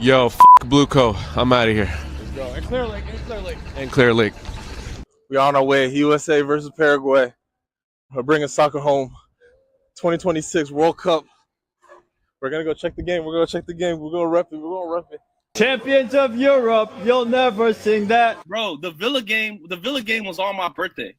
Yo, Blue Co. I'm out of here. Let's go. And Clear Lake. And Clear Lake. We're on our way. USA versus Paraguay. We're bringing soccer home. 2026 World Cup. We're going to go check the game. We're going to rep it. Champions of Europe, you'll never sing that. Bro, the Villa game was on my birthday.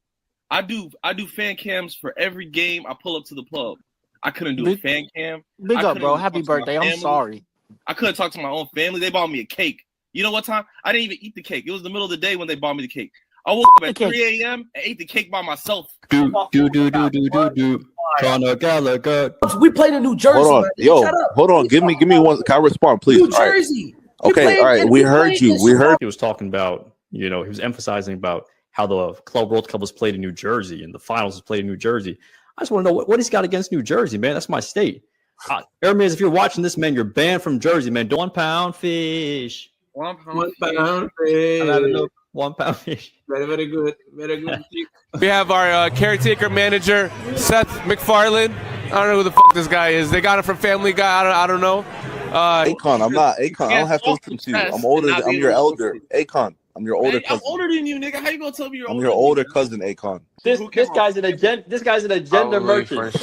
I do fan cams for every game I pull up to the pub. I couldn't do a fan cam. Big up, bro. Happy birthday. I'm sorry. I couldn't talk to my own family. They bought me a cake. You know what time? I didn't even eat the cake. It was the middle of the day when they bought me the cake. I woke up at 3 a.m. and ate the cake by myself. Do. Conor Gallagher. We played in New Jersey. Hold on, hold on. Give me one. Can I respond, please? New Jersey. Right. Okay, all right. We heard you. He was talking about, he was emphasizing about how the Club World Cup was played in New Jersey and the finals was played in New Jersey. I just want to know what he's got against New Jersey, man. That's my state. Hermes, if you're watching this, man, you're banned from Jersey, man. 1 pound fish. 1 pound One pound fish. 1 pound fish. Very good. We have our caretaker manager, Seth MacFarlane. I don't know who the fuck this guy is. They got him from Family Guy. I don't know. Akon, I'm not Akon. I don't have to listen to you. I'm older. I'm your elder. Akon, I'm your older cousin. I'm older than you, nigga. How you gonna tell me you're older? I'm your older cousin, Akon. This guy's an agenda. This guy's an agenda merchant.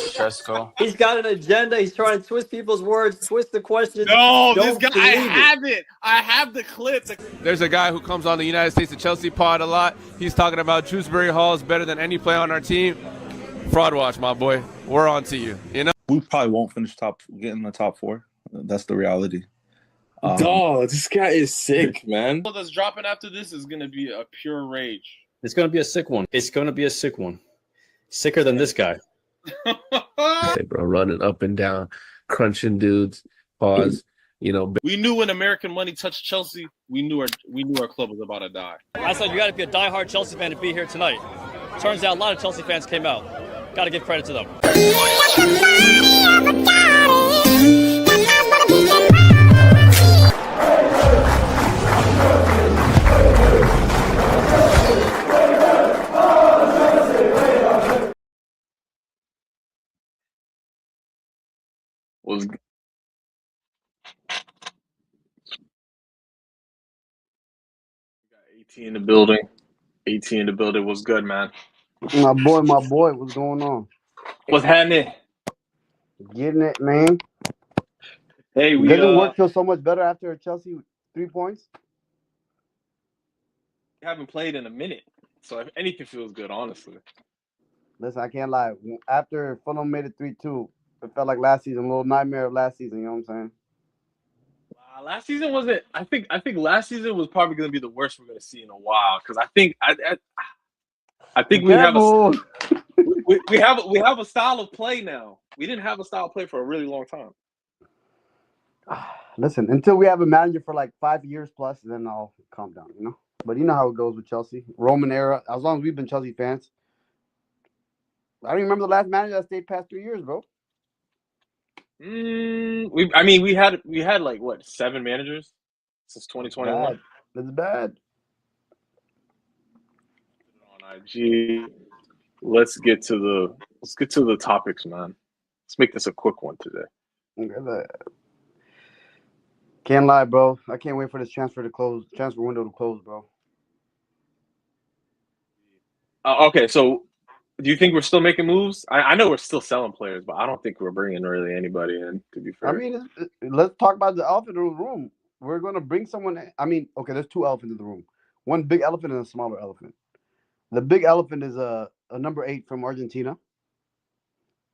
He's got an agenda. He's trying to twist people's words, twist the question. No, this guy. I have it. I have the clip. There's a guy who comes on the United States to Chelsea pod a lot. He's talking about Shrewsbury Hall is better than any player on our team. Fraud watch, my boy. We're on to you. You know. We probably won't get in the top 4. That's the reality. Dog, this guy is sick, man. What that's dropping after this is gonna be a pure rage. It's going to be a sick one. Sicker than this guy. Hey, bro, running up and down, crunching dudes. Pause. We knew when American money touched Chelsea, we knew our club was about to die. I said you got to be a diehard Chelsea fan to be here tonight. Turns out a lot of Chelsea fans came out. Got to give credit to them. Was 18 in the building. 18 in the building was good, man. My boy, what's going on? What's happening? Getting it, man. Hey, Doesn't work feel so much better after Chelsea 3 points? We haven't played in a minute, so if anything feels good, honestly. Listen, I can't lie. After Fulham made it 3-2, it felt like last season, a little nightmare of last season. You know what I'm saying? Last season wasn't. I think last season was probably going to be the worst we're going to see in a while because I think we have a style of play now. We didn't have a style of play for a really long time. Listen, until we have a manager for like 5 years plus, then I'll calm down. But you know how it goes with Chelsea. Roman era. As long as we've been Chelsea fans, I don't even remember the last manager that stayed past 3 years, bro. We had like what 7 managers since 2021. That's bad. On IG, let's get to the topics, man. Let's make this a quick one today. Okay. Can't lie, bro. I can't wait for this transfer window to close, bro. Okay, so do you think we're still making moves? I know we're still selling players, but I don't think we're bringing really anybody in, to be fair. I mean, let's talk about the elephant in the room. We're going to bring someone in. I mean, okay, there's 2 elephants in the room. One big elephant and a smaller elephant. The big elephant is a number 8 from Argentina.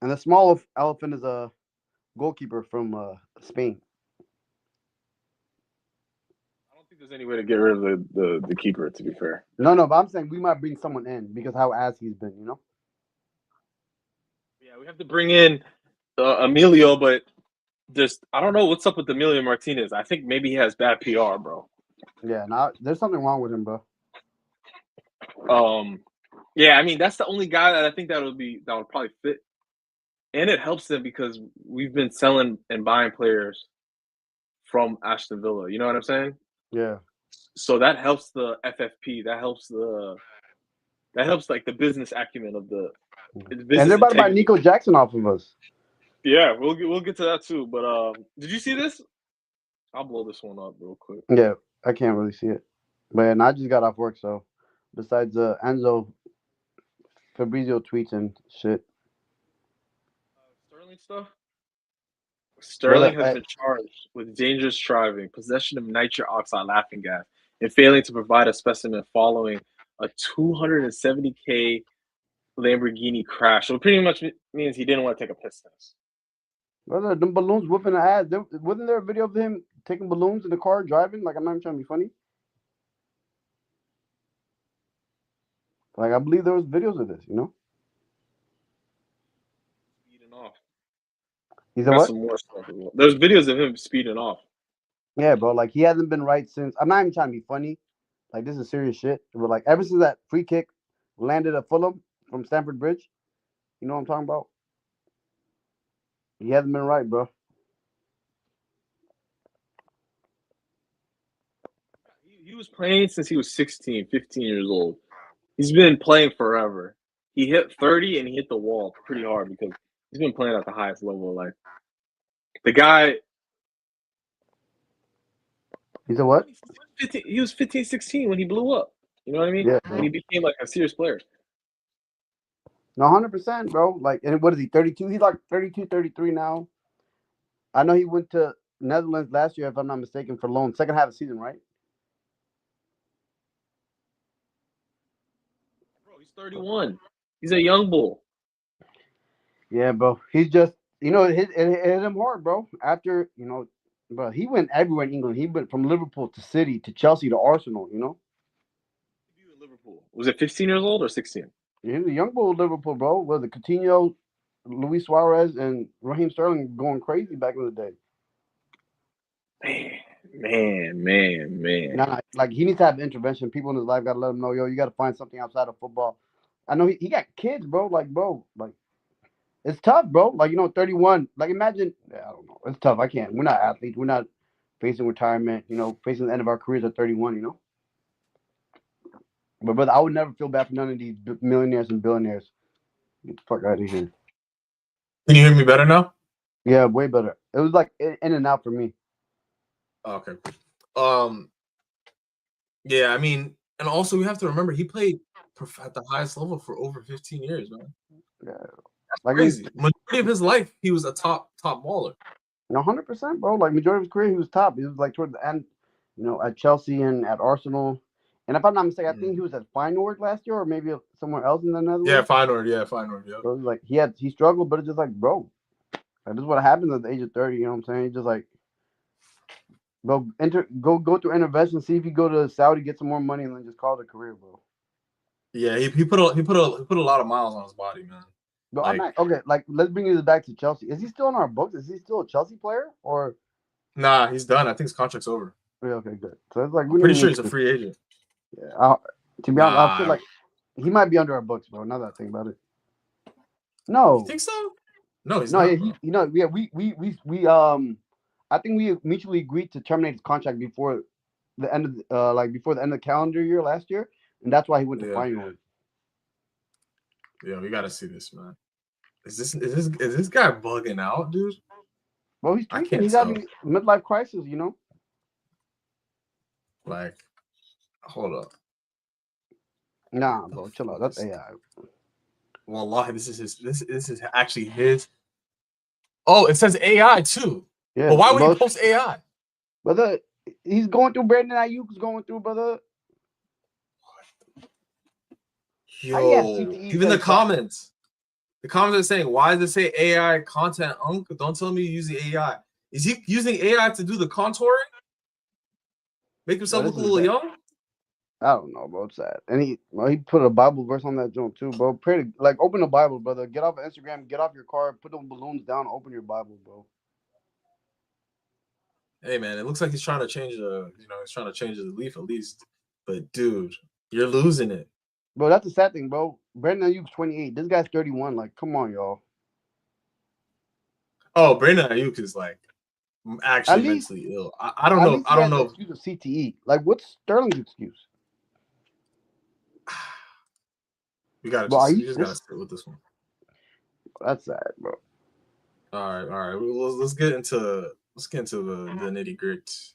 And the small elephant is a goalkeeper from Spain. I don't think there's any way to get rid of the keeper, to be fair. No, but I'm saying we might bring someone in because how ass he's been, Yeah, we have to bring in Emilio, but I don't know what's up with Emilio Martinez. I think maybe he has bad PR, bro. Yeah, there's something wrong with him, bro. Yeah, I mean that's the only guy that I think that would probably fit, and it helps them because we've been selling and buying players from Aston Villa. You know what I'm saying? Yeah. So that helps the FFP. That helps like the business acumen of the. And they're about to buy Nico Jackson off of us. Yeah, we'll get to that too. But did you see this? I'll blow this one up real quick. Yeah, I can't really see it. But yeah, and I just got off work, so besides Enzo Fabrizio tweets and shit. Sterling stuff? Brother, Sterling has been charged with dangerous driving, possession of nitric oxide laughing gas, and failing to provide a specimen following a 270K Lamborghini crash. So it pretty much means he didn't want to take a piss test. brother, them balloons whooping the ass. Wasn't there a video of him taking balloons in the car driving? Like, I'm not even trying to be funny. Like, I believe there was videos of this, you know? Speeding off. He said Got what? some more stuff as well. There's videos of him speeding off. Yeah, bro. Like, he hasn't been right since. I'm not even trying to be funny. Like, this is serious shit. But, like, ever since that free kick landed at Fulham from Stamford Bridge, you know what I'm talking about? He hasn't been right, bro. He was playing since he was 16, 15 years old. He's been playing forever. He hit 30 and he hit the wall pretty hard because he's been playing at the highest level of life. The guy... He said what? He was 15, 16 when he blew up. You know what I mean? Yeah, when he became like a serious player. No, 100%, bro. Like, and what is he, 32? He's like 32, 33 now. I know he went to Netherlands last year, if I'm not mistaken, for loan. Second half of the season, right? Bro, he's 31. He's a young bull. Yeah, bro. He's just, you know, it hit him hard, bro. After, you know, bro, he went everywhere in England. He went from Liverpool to City to Chelsea to Arsenal, you know? Liverpool. Was it 15 years old or 16? He's a young bull of Liverpool, bro. Was it Coutinho, Luis Suarez, and Raheem Sterling going crazy back in the day? Man. Nah, like, he needs to have intervention. People in his life got to let him know, yo, you got to find something outside of football. I know he got kids, bro. Like, it's tough, bro. Like, you know, 31. Like, imagine, I don't know. It's tough. I can't. We're not athletes. We're not facing retirement, you know, facing the end of our careers at 31, you know? But, brother, I would never feel bad for none of these millionaires and billionaires. Get the fuck out of here. Can you hear me better now? Yeah, way better. It was like in and out for me. Okay. Yeah, I mean, and also we have to remember he played at the highest level for over 15 years, man. Yeah. That's like crazy. Majority of his life, he was a top baller. 100%, bro. Like, majority of his career, he was top. He was, like, toward the end, you know, at Chelsea and at Arsenal. And if I'm not mistaken, I think he was at Feyenoord last year or maybe somewhere else in the Netherlands. Yeah, Feyenoord. Yeah. So, it was like, he struggled, but it's just like, bro, like, this is what happens at the age of 30, you know what I'm saying? He's just like, bro, go through intervention, see if you go to Saudi, get some more money, and then just call it a career, bro. Yeah, he put a lot of miles on his body, man. But I'm not okay. Like, let's bring this back to Chelsea. Is he still on our books? Is he still a Chelsea player or? Nah, he's done. I think his contract's over. Yeah, okay, good. So it's like I'm pretty sure he's a free agent. Yeah, to be honest, I feel like he might be under our books, bro. Now that I think about it. No. You think so? No, he's not. Yeah, we I think we mutually agreed to terminate his contract before the end of before the end of the calendar year last year, and that's why he went to Feyenoord. Yeah, we gotta see this, man. Is this guy bugging out, dude? Well, he's tweaking. He's having midlife crisis, you know. Like, hold up. Nah, bro, chill out. That's AI. Wallahi, this is actually his. Oh, it says AI too. Yeah. But why would he post AI? Brother, he's going through Brandon Ayuk's going through, brother. Yo, even the comments. The comments are saying, why does it say AI content, Uncle? Don't tell me you're using AI. Is he using AI to do the contouring? Make himself look a little young? I don't know, bro. It's sad. And he put a Bible verse on that joint too, bro. Pray to, like, open the Bible, brother. Get off of Instagram, get off your car, put those balloons down, open your Bible, bro. Hey man, it looks like he's trying to change the leaf at least. But dude, you're losing it. Bro, that's the sad thing, bro. Brandon Ayuk's 28. This guy's 31. Like, come on, y'all. Oh, Brandon Ayuk is like actually mentally ill. I don't know. I don't know. Excuse of CTE. Like, what's Sterling's excuse? You just gotta sit with this one. That's sad, bro. All right. Let's get into let's get into the nitty gritty.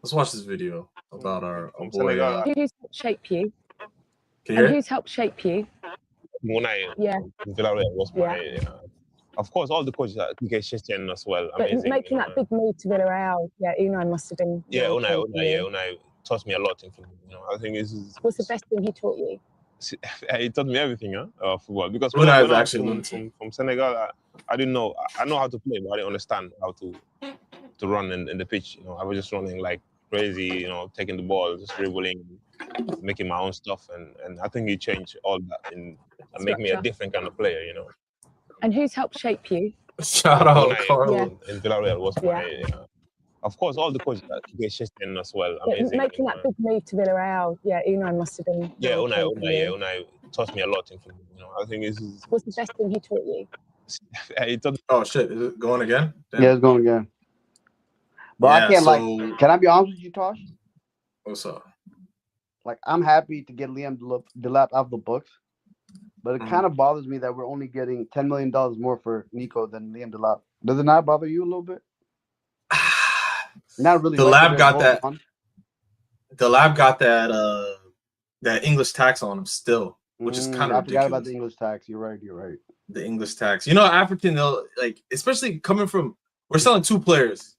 Let's watch this video about our boy. Who's helped shape you? Can you hear it? Who's helped shape you? Yeah. Of course, all the coaches are Christian as well. But Amazing. making that big move to Villarreal, Unai must have been. Unai taught me a lot. I think What's the best thing he taught you? He taught me everything, football. Because when I was actually from Senegal, I didn't know. I know how to play, but I didn't understand how to run in the pitch. I was just running like crazy. Taking the ball, just dribbling, making my own stuff, and I think he changed all that and make me a different kind of player. And who's helped shape you? Shout out, Carlo. In Villarreal was my. Of course, all the coaches are Christian as well. Amazing. Making that big move to Villarreal, Unai must have been. Unai taught me a lot. I think What's the best thing he taught you? He taught. Oh shit! Is it going again? Damn. Yeah, it's going again. But I can't Can I be honest with you, Tosh? What's up? Like, I'm happy to get Liam Delap out of the books, but it kind of bothers me that we're only getting $10 million more for Nico than Liam Delap. Does it not bother you a little bit? Not really. Delap got that. Delap got that English tax on him still, which is kind of ridiculous. I forgot about the English tax. You're right. The English tax. African, they'll especially coming from. We're selling two players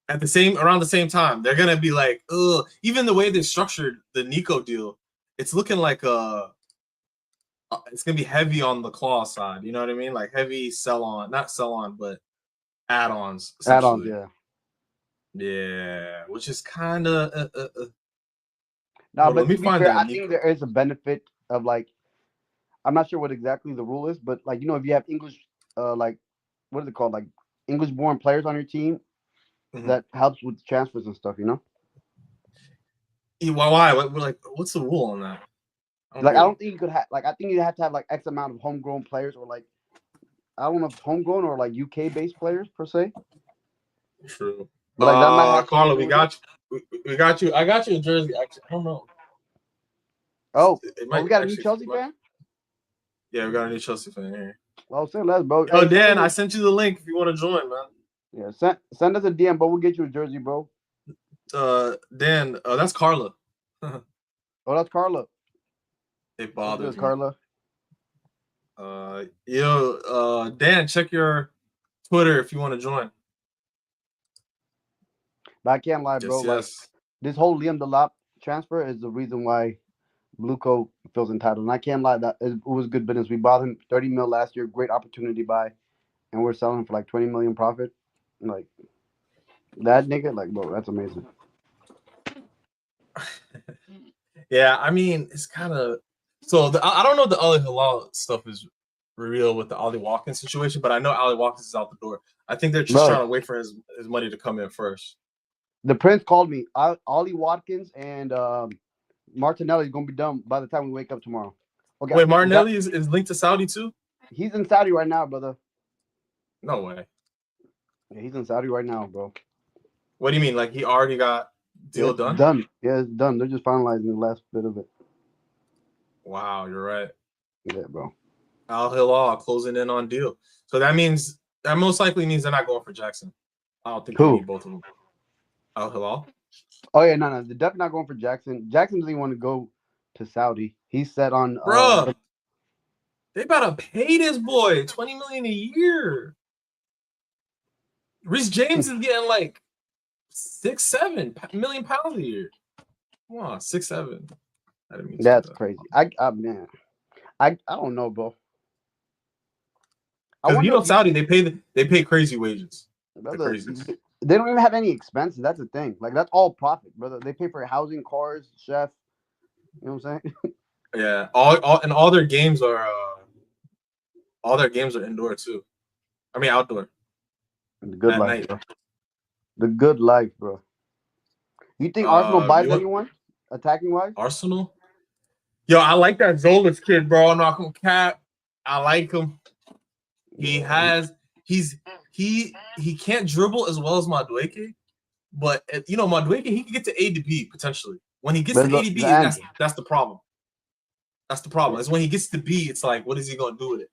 at around the same time. They're gonna be like, ugh. Even the way they structured the Nico deal, it's looking like it's gonna be heavy on the claw side. You know what I mean? Like heavy not sell on, but add-ons. Add-ons, yeah. Yeah, which is kind of. No, but to be fair, I think there is a benefit of I'm not sure what exactly the rule is, but if you have English, what is it called, English-born players on your team, that helps with transfers and stuff. Why? What's the rule on that? I don't think you could have I think you have to have X amount of homegrown players, or I don't know if it's homegrown or UK-based players per se. True. But Carlo, we got you. We got you. I got you in Jersey. Actually, I don't know. Oh, we got a new Chelsea fan? Yeah, we got a new Chelsea fan here. Well, send us, bro. Oh, Dan, I sent you the link if you want to join, man. Yeah, send us a DM, but we'll get you a jersey, bro. Dan, that's Carla. Oh, that's Carla. It bothers me. Carla. Dan, check your Twitter if you want to join. But I can't lie, bro. Yes. This whole Liam Delap transfer is the reason why Blueco feels entitled. And I can't lie, that it was good business. We bought him 30 mil last year, great opportunity buy, and we're selling him for 20 million profit. That nigga, bro, that's amazing. Yeah, I mean, it's kind of I don't know if the Ali Hilal stuff is real with the Ali Watkins situation, but I know Ali Watkins is out the door. I think they're just trying to wait for his money to come in first. The Prince called me. Ollie Watkins and Martinelli is going to be done by the time we wake up tomorrow. Okay. Wait, Martinelli is linked to Saudi too? He's in Saudi right now, brother. No way. Yeah, he's in Saudi right now, bro. What do you mean? He already got deal done? Done. Yeah, it's done. They're just finalizing the last bit of it. Wow, you're right. Yeah, bro. Al Hilal closing in on deal. So that most likely means they're not going for Jackson. I don't think they need both of them. Al Hilal? Oh, yeah, no. They're definitely not going for Jackson. Jackson doesn't want to go to Saudi. He's set on... Bro, they about to pay this boy $20 million a year. Reece James is getting £6-7 million a year. Come on, 6-7. That's crazy. I don't know, bro. Because Saudi, they pay crazy wages. Brother, they don't even have any expenses. That's the thing. That's all profit, brother. They pay for housing, cars, chef. You know what I'm saying? Yeah. All their games are indoor too. I mean outdoor. The good life, bro. The good life, bro. You think Arsenal buys anyone attacking wise? Arsenal? Yo, I like that Zolas kid, bro. I'm not gonna cap. I like him. He can't dribble as well as Madueke, but Madueke, he can get to A to B potentially. When he gets to A to B, that's the problem. That's the problem. Is when he gets to B, it's what is he gonna do with it?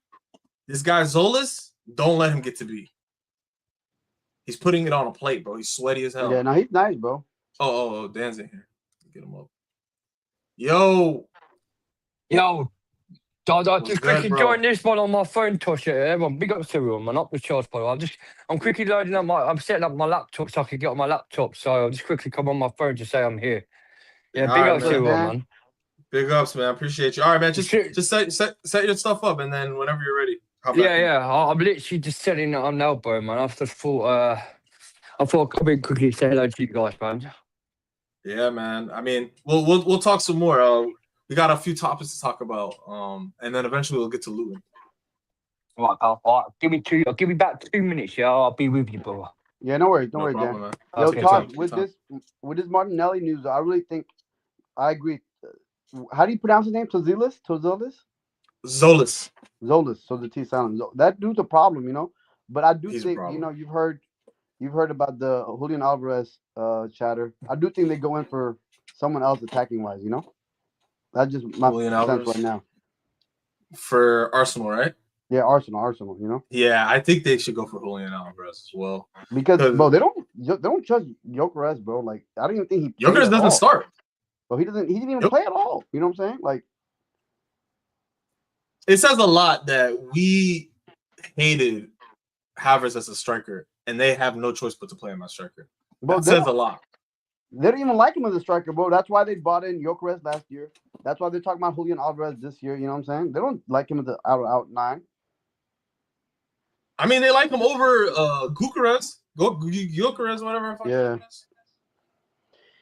This guy Zolas, don't let him get to B. He's putting it on a plate, bro. He's sweaty as hell. Yeah, no, he's nice, bro. Oh, Dan's in here. Get him up. Yo, I What's just good, quickly bro? joined this one on my phone, Tosh. Everyone, big up to everyone, man. Up the charts, by the way. I'm quickly loading up I'm setting up my laptop so I can get on my laptop. So I'll just quickly come on my phone to say I'm here. Yeah, big up to everyone, man. Big ups, man. I appreciate you. All right, man. Just set your stuff up, and then whenever you're ready. I'm literally just setting it up now, bro, man. I thought I'd come in quickly say hello to you guys, man. Yeah, man. I mean, we'll talk some more. We got a few topics to talk about, and then eventually we'll get to Luton. All right, give me about 2 minutes, yeah. I'll be with you, bro. Yeah, no worries, No problem, man. Yo, Take Todd, time, with take this Martinelli news, I really think I agree. How do you pronounce his name? Tozilis? Zolis. So the T sound. That dude's a problem, you know. But I do think, you know, you've heard about the Julian Alvarez chatter. I do think they go in for someone else attacking wise, you know. That's just my sense right now. For Arsenal, right? Yeah, Arsenal, you know. Yeah, I think they should go for Julian Alvarez as well. Because bro, they don't trust Gyökeres, bro. Like I don't even think he Gyökeres doesn't start. But he didn't even play at all. You know what I'm saying? Like it says a lot that we hated Havertz as a striker, and they have no choice but to play him as striker. That says a lot. They don't even like him as a striker, bro. That's why they bought in Gyökeres last year. That's why they're talking about Julian Alvarez this year. You know what I'm saying? They don't like him as an out 9. I mean, they like him over Gyökeres, whatever. Yeah.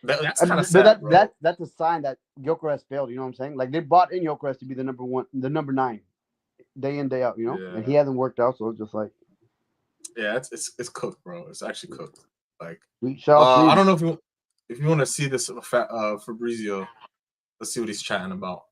That's kind of sad, bro. That's a sign that Gyökeres failed. You know what I'm saying? Like they bought in Gyökeres to be the number 9, day in day out. You know, and he hasn't worked out, so it's just like. Yeah, it's cooked, bro. It's actually cooked. Like we shall see. I don't know if you want to see this Fabrizio. Let's see what he's chatting about.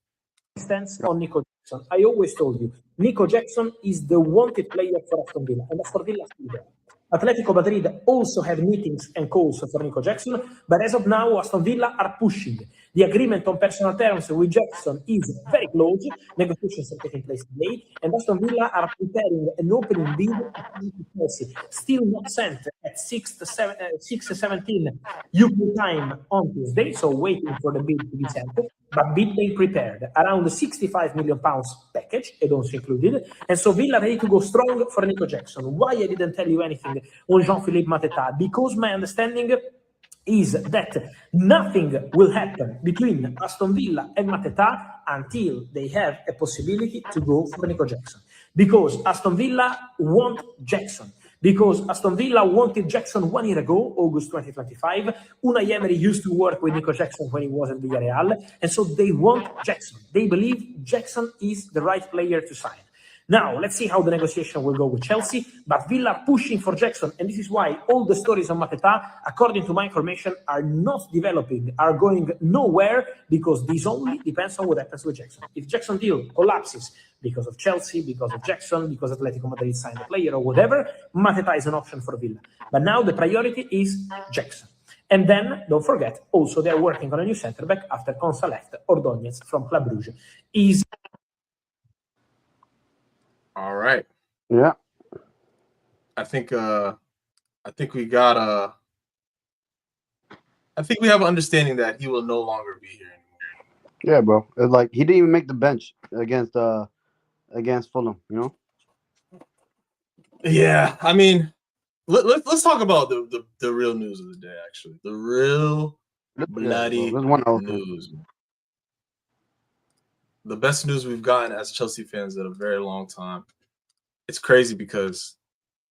Stance on Nico Jackson. I always told you, Nico Jackson is the wanted player for Aston Villa, and Aston Villa is still there. Atletico Madrid also have meetings and calls for Nico Jackson, but as of now, Aston Villa are pushing. The agreement on personal terms with Jackson is very close. Negotiations are taking place today, and Aston Villa are preparing an opening bid to Chelsea. Still not sent at 6:17 UK time on Tuesday, so waiting for the bid to be sent. But bid being prepared, around £65 million package, and also included. And so Villa ready to go strong for Nico Jackson. Why I didn't tell you anything on Jean-Philippe Mateta? Because my understanding is that nothing will happen between Aston Villa and Mateta until they have a possibility to go for Nico Jackson. Because Aston Villa want Jackson. Because Aston Villa wanted Jackson 1 year ago, August 2025. Unai Emery used to work with Nico Jackson when he was at Villarreal. And so they want Jackson. They believe Jackson is the right player to sign. Now, let's see how the negotiation will go with Chelsea. But Villa are pushing for Jackson. And this is why all the stories on Mateta, according to my information, are not developing, are going nowhere, because this only depends on what happens with Jackson. If Jackson deal collapses because of Chelsea, because of Jackson, because Atletico Madrid signed a player or whatever, Mateta is an option for Villa. But now the priority is Jackson. And then, don't forget, also they're working on a new centre-back after Consa left, Ordóñez from Club Brugge. All right. Yeah. I think we got I think we have an understanding that he will no longer be here anymore. Yeah, bro. It's like he didn't even make the bench against Fulham, you know? Yeah, I mean, let's talk about the real news of the day, actually. The real bloody news. The best news we've gotten as Chelsea fans in a very long time. It's crazy because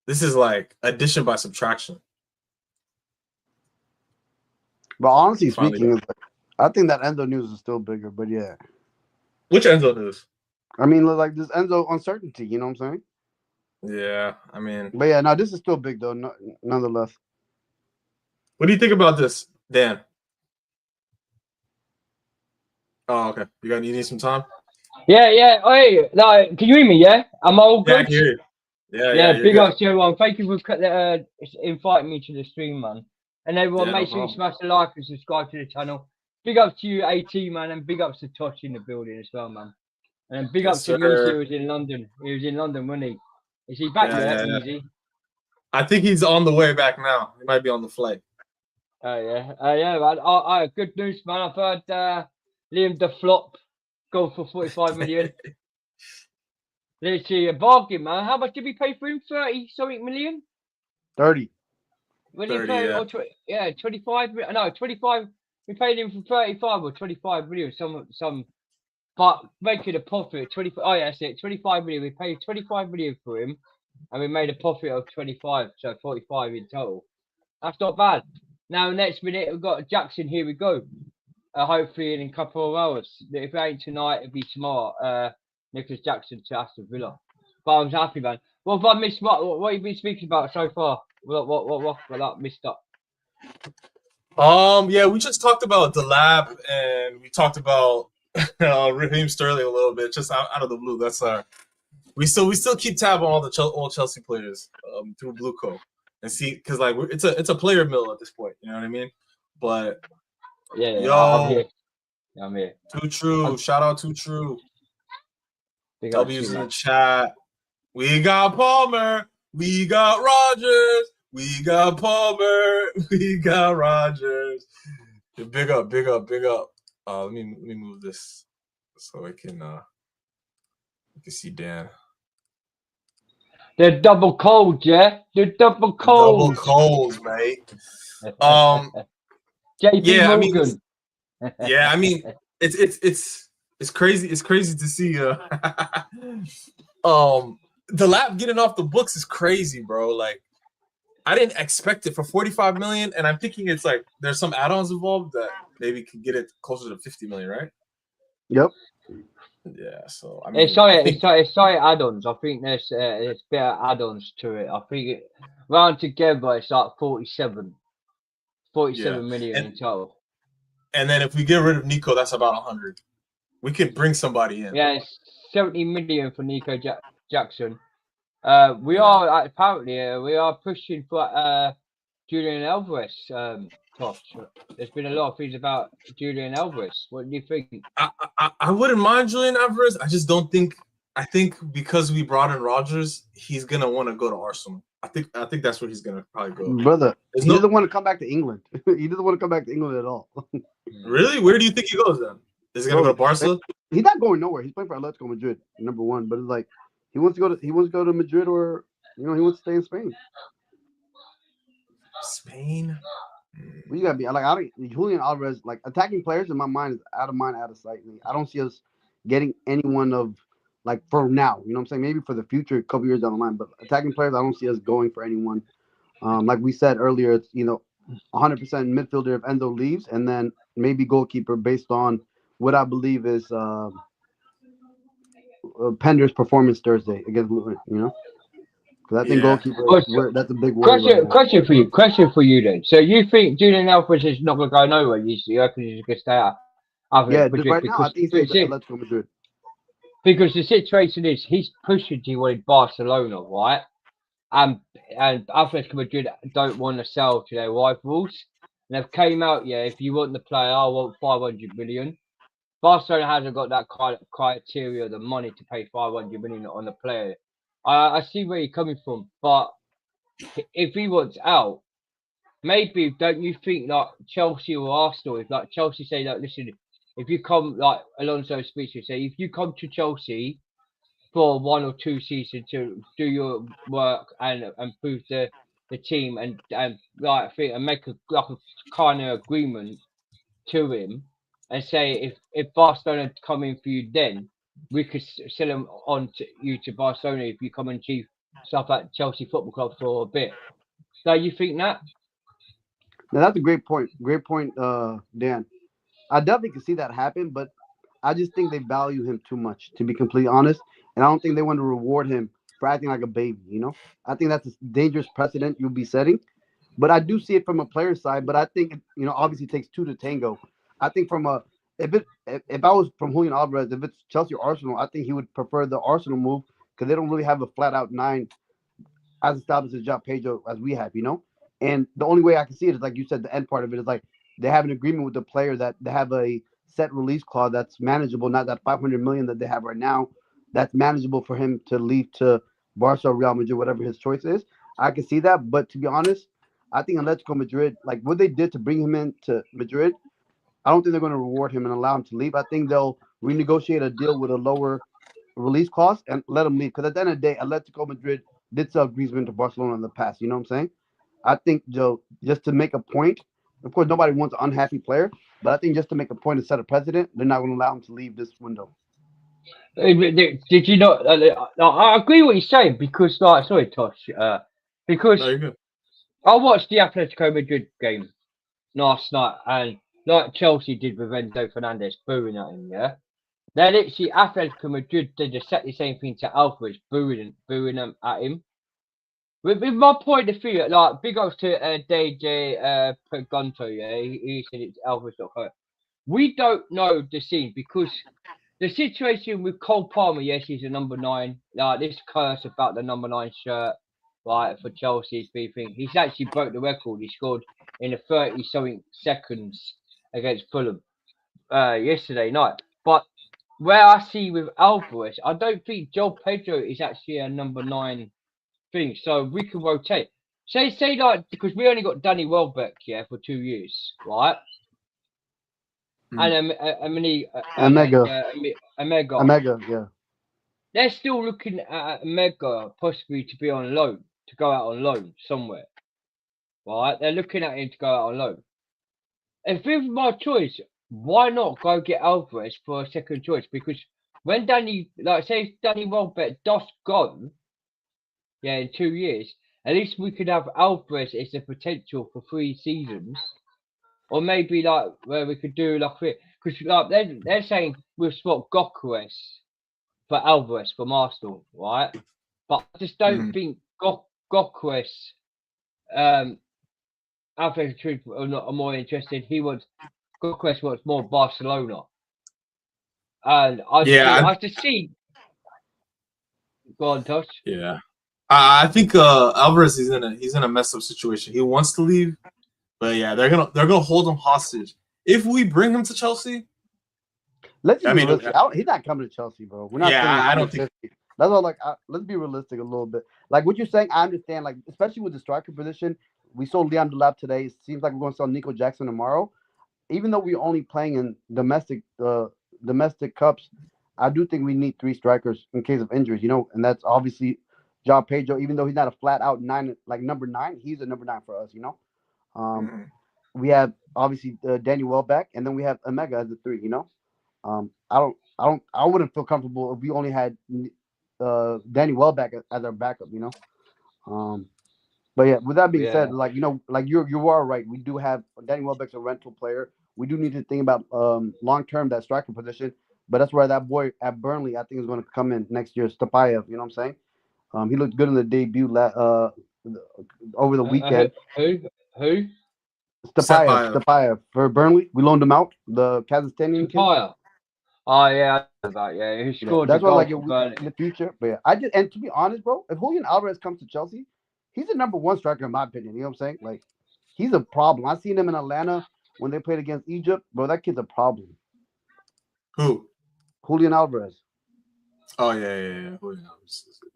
this is like addition by subtraction. But honestly speaking, I think that Enzo news is still bigger, but yeah. Which Enzo news? I mean, like this Enzo uncertainty, you know what I'm saying? Yeah, I mean. But yeah, no, this is still big, though, nonetheless. What do you think about this, Dan? Oh, okay. You need some time? Yeah. Hey, no, can you hear me? Yeah, am I all good? Yeah, I can hear you. Yeah. Big ups to everyone. Thank you for inviting me to the stream, man. And everyone, make sure you smash the like and subscribe to the channel. Big ups to you, AT, man, and big ups to Tosh in the building as well, man. And big ups to Wilshere, who was in London. He was in London, wasn't he? Is he back yet? Is he? I think he's on the way back now. He might be on the flight. Oh yeah, man. Good news, man. I've heard Liam the Flop go for 45 million. Literally a bargain, man. How much did we pay for him? 30-something million? 30. When he 30, paid, yeah. 25. No, 25. We paid him for 35 or 25 million. Some, but making a profit. 25. Oh yeah, that's it. 25 million. We paid 25 million for him, and we made a profit of 25. So 45 in total. That's not bad. Now next minute we've got Jackson. Here we go. Hopefully in a couple of hours. If it ain't tonight, it'll be tomorrow. Nicholas Jackson to Aston Villa. But I was happy, man. What have I missed? What have you been speaking about so far? What that missed up? Yeah, we just talked about the lab, and we talked about Raheem Sterling a little bit, just out of the blue. That's we still keep tab on all the old Chelsea players through Blueco and see, because like it's a player mill at this point. You know what I mean? But yeah, I'm here. Too True. Shout out to True. W's in the chat. We got Palmer. We got Rogers. We got Palmer. We got Rogers. Big up. Let me move this so I can see Dan. They're double cold, yeah. They're double cold. Double colds, mate. JP Morgan. I mean, it's crazy. It's crazy to see. The lab getting off the books is crazy, bro. Like, I didn't expect it for 45 million, and I'm thinking it's like there's some add-ons involved that maybe could get it closer to 50 million, right? Yep. Yeah. So I mean, it's sorry add-ons. I think there's better add-ons to it. I think round together it's like 47 million in total. And then if we get rid of Nico, that's about 100. We could bring somebody in. Yeah, it's 70 million for Nico Jackson. We are pushing for Julian Alvarez. Tosh. There's been a lot of things about Julian Alvarez. What do you think? I wouldn't mind Julian Alvarez. I just don't think. I think because we brought in Rodgers, he's gonna want to go to Arsenal. I think that's where he's gonna probably go. Brother, he doesn't want to come back to England. He doesn't want to come back to England at all. Really? Where do you think he goes then? Is he gonna go to Barca? He's not going nowhere. He's playing for Atletico Madrid, number one. But it's like he wants to go to Madrid, or he wants to stay in Spain. Spain. Well, you gotta be like Julian Alvarez. Like, attacking players in my mind is out of mind, out of sight. I don't see us getting anyone of like for now. You know what I'm saying? Maybe for the future, a couple years down the line. But attacking players, I don't see us going for anyone. Like we said earlier, it's 100% midfielder if Enzo leaves, and then maybe goalkeeper based on what I believe is Pender's performance Thursday against Luton. Because I think goalkeeper, that's a big word. Question for you then. So you think Julian Alvarez is not going to go nowhere? You reckon he's going to stay out? Yeah, right now I think he's Atletico Madrid. Because the situation is he's pushing towards Barcelona, right? And Atletico Madrid don't want to sell to their rivals. And they've came out, if you want the player, I want 500 million. Barcelona hasn't got that criteria, the money to pay 500 million on the player. I see where you're coming from, but if he wants out, maybe don't you think like Chelsea or Arsenal, if like Chelsea say that, listen, if you come, like Alonso speaks, say if you come to Chelsea for 1 or 2 seasons to do your work and prove the team and like and make a kind of agreement to him and say if Barcelona come in for you, then we could sell him on to you to Barcelona if you come and achieve stuff at Chelsea Football Club for a bit. So you think that? Now, that's a great point. Great point, Dan. I definitely can see that happen, but I just think they value him too much, to be completely honest. And I don't think they want to reward him for acting like a baby, I think that's a dangerous precedent you'll be setting. But I do see it from a player's side. But I think, obviously it takes two to tango. I think if I was from Julian Alvarez, if it's Chelsea or Arsenal, I think he would prefer the Arsenal move because they don't really have a flat-out 9 as established as João Pedro as we have, And the only way I can see it is, like you said, the end part of it is like they have an agreement with the player that they have a set release clause that's manageable, not that 500 million that they have right now. That's manageable for him to leave to Barca, Real Madrid, whatever his choice is. I can see that. But to be honest, I think Atletico Madrid, like what they did to bring him into Madrid, I don't think they're going to reward him and allow him to leave. I think they'll renegotiate a deal with a lower release cost and let him leave. Because at the end of the day, Atletico Madrid did sell Griezmann to Barcelona in the past. You know what I'm saying? I think, Joe, just to make a point, of course, nobody wants an unhappy player, but I think just to make a point and set a precedent, they're not going to allow him to leave this window. Did you not? I agree with what you're saying because, like, sorry, Tosh, because I watched the Atletico Madrid game last night, and like Chelsea did with Enzo Fernandez booing at him, yeah. Then literally Atletico Madrid did exactly the same thing to Alvarez, booing them at him. With my point of view, like big ups to DJ Pregunto, yeah, he said it's Alvarez not hurt. We don't know the scene because the situation with Cole Palmer, yes, he's a number 9. Like this curse about the number 9 shirt, right, for Chelsea's big thing. He's actually broke the record. He scored in the 30-something seconds against Fulham yesterday night. But where I see with Alvarez, I don't think João Pedro is actually a number 9 thing. So we can rotate. Say like because we only got Danny Welbeck, yeah, for 2 years, right? And Omega, yeah. They're still looking at Omega possibly to be on loan, to go out on loan somewhere. Right? They're looking at him to go out on loan. If it's my choice, why not go get Alvarez for a second choice? Because when Danny Welbeck does go, yeah, in 2 years, at least we could have Alvarez as a potential for 3 seasons. Or maybe like where we could do like because like they're saying we'll swap Gokares for Alvarez from Arsenal, right? But I just don't think Gokares Alvarez are more interested. Gokares wants more Barcelona. And I just see go on, Tosh. Yeah. I think Alvarez is in a messed up situation. He wants to leave. But yeah, they're gonna hold him hostage if we bring him to Chelsea. He's not coming to Chelsea, bro. We're not. Yeah, I don't think. That's all. Like, let's be realistic a little bit. Like what you're saying, I understand. Like especially with the striker position, we sold Leon Delap today. It seems like we're going to sell Nico Jackson tomorrow. Even though we're only playing in domestic cups, I do think we need 3 strikers in case of injuries. You know, and that's obviously João Pedro. Even though he's not a flat out 9, like number 9, he's a number 9 for us. You know. We have obviously Danny Welbeck, and then we have Omega as the 3. You know, I wouldn't feel comfortable if we only had Danny Welbeck as our backup. You know, but yeah. With that being said, like you know, like you are right. We do have Danny Welbeck's a rental player. We do need to think about long term that striker position. But that's where that boy at Burnley, I think, is going to come in next year. Stapayev, you know what I'm saying? He looked good in the debut over the weekend. Who? Stapayev for Burnley. We loaned him out. The Kazakhstanian kid. Oh yeah, he scored. That's why I like it in the future. But yeah, and to be honest, bro, if Julian Alvarez comes to Chelsea, he's the number 1 striker in my opinion. You know what I'm saying? Like, he's a problem. I seen him in Atlanta when they played against Egypt, bro. That kid's a problem. Who? Julian Alvarez. Oh yeah.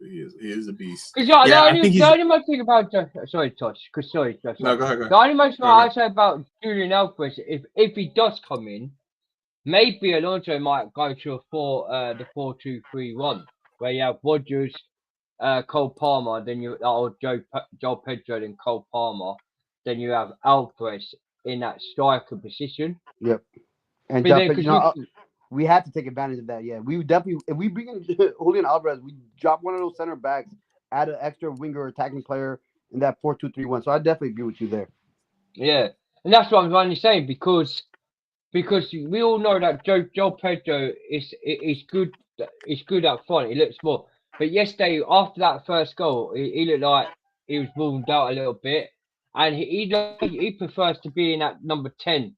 He is a beast. Because the only most thing about sorry, Tosh. No, go ahead. The only most thing I say about Julian Alvarez, if he does come in, maybe Alonso might go to the 4-2-3-1, where you have Rodgers, Cole Palmer, then João Pedro, then Cole Palmer, then you have Alvarez in that striker position. Yep. And we had to take advantage of that. Yeah, we definitely. If we bring in Julian Alvarez, we drop one of those center backs, add an extra winger attacking player in that 4-2-3-1. So I definitely agree with you there. Yeah, and that's what I'm only saying because we all know that João Pedro is good. It's good up front. He looks more. But yesterday, after that first goal, he looked like he was ruled out a little bit, and he prefers to be in that number 10.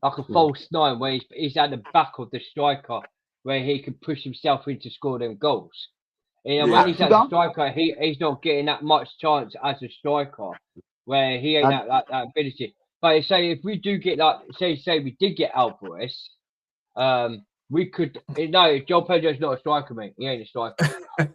Like a false 9, where he's at the back of the striker, where he can push himself in to score them goals. And when he's at the striker, he's not getting that much chance as a striker, where he ain't that ability. But say if we do get say we did get Alvarez, we could João Pedro's not a striker, mate. He ain't a striker.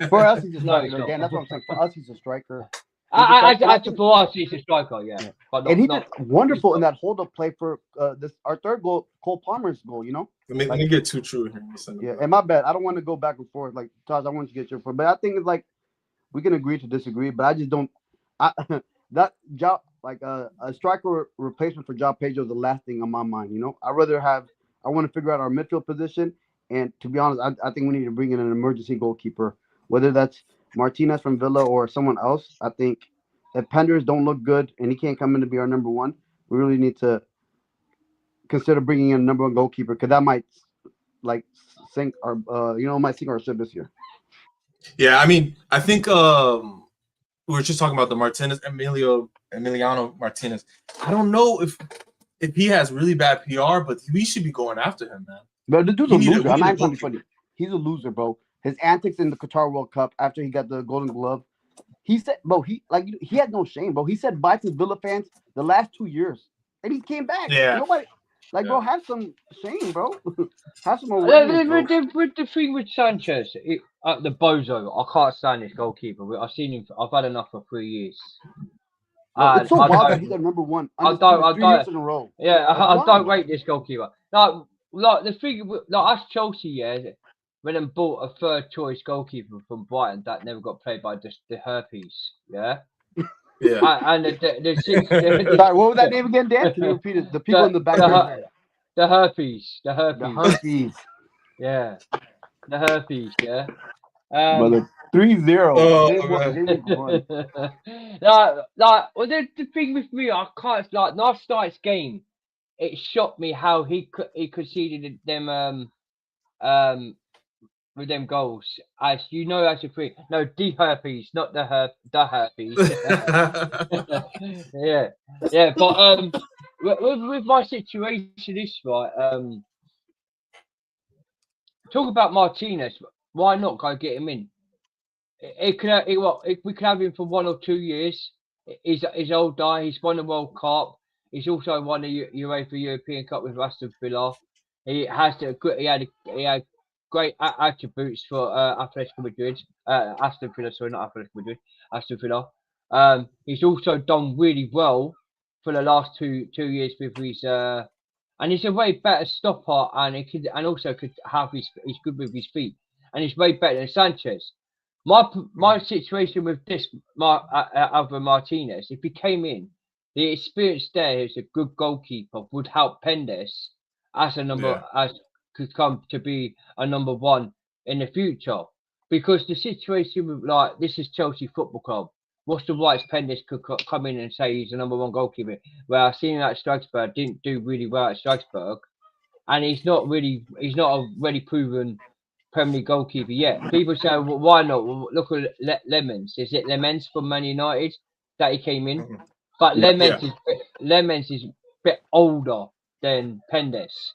For us, he's a striker. Again, that's what I'm saying. For us, he's a striker. For us, he's a striker, yeah. But and he did wonderful in that hold-up play for our third goal, Cole Palmer's goal. You know, let me get too true here. Yeah, and my bad. I don't want to go back and forth. Like Taj, I want you to get your point, but I think it's like we can agree to disagree. But I just don't. That job like a striker replacement for João Pedro is the last thing on my mind. You know, I want to figure out our midfield position, and to be honest, I think we need to bring in an emergency goalkeeper, whether that's Martinez from Villa or someone else. I think if Penders don't look good and he can't come in to be our number one, we really need to consider bringing in a number one goalkeeper because that might like sink our might sink our ship this year. Yeah, I mean, I think we were just talking about the Emiliano Martinez. I don't know if he has really bad PR, but we should be going after him, man. But the dude's a loser. I'm not going to be funny. He's a loser, bro. His antics in the Qatar World Cup after he got the Golden Glove. He said, bro, he had no shame, bro. He said bye to Villa fans the last 2 years, and he came back. Yeah. Nobody, bro, have some shame, bro. Have some awareness, bro. With the thing with Sanchez, the bozo, I can't stand this goalkeeper. I've seen him. I've had enough for 3 years. It's so wild that he's our number one. I don't. 3 years in a row. Yeah, I don't rate this goalkeeper. Like the thing, like us Chelsea, yeah. When them bought a third choice goalkeeper from Brighton that never got played by the herpes, yeah. Yeah. And Sorry, what was that name again, Dan? Can you repeat it? The people in the back. The herpes. The herpes. Yeah. The herpes, yeah. Brother, 3-0. Well, the thing with me, I can't like last night's game. It shocked me how he conceded them with them goals, as you know, as a free. No, the herpes, not the herpes. yeah. But with my situation, this right. Talk about Martinez. Why not go get him in? If we could have him for 1 or 2 years. He's older. He's won the World Cup. He's also won the UEFA European Cup with Aston Villa. He had great attributes for Atletico Madrid. Aston Villa, sorry, not Atletico Madrid. Aston Villa. He's also done really well for the last two years with his and he's a way better stopper, and he's good with his feet, and he's way better than Sanchez. My situation with this Álvaro Martinez, if he came in, the experience there as a good goalkeeper would help Pendes as could come to be a number one in the future. Because the situation with this is Chelsea Football Club. What's the rights Pendes could come in and say he's the number one goalkeeper? Well, I've seen him at Strasbourg, didn't do really well at Strasbourg, and he's not a really proven Premier League goalkeeper yet. People say, well, why not? Well, look at Lemens. Is it Lemens from Man United that he came in? But Lemens is a bit older than Pendes.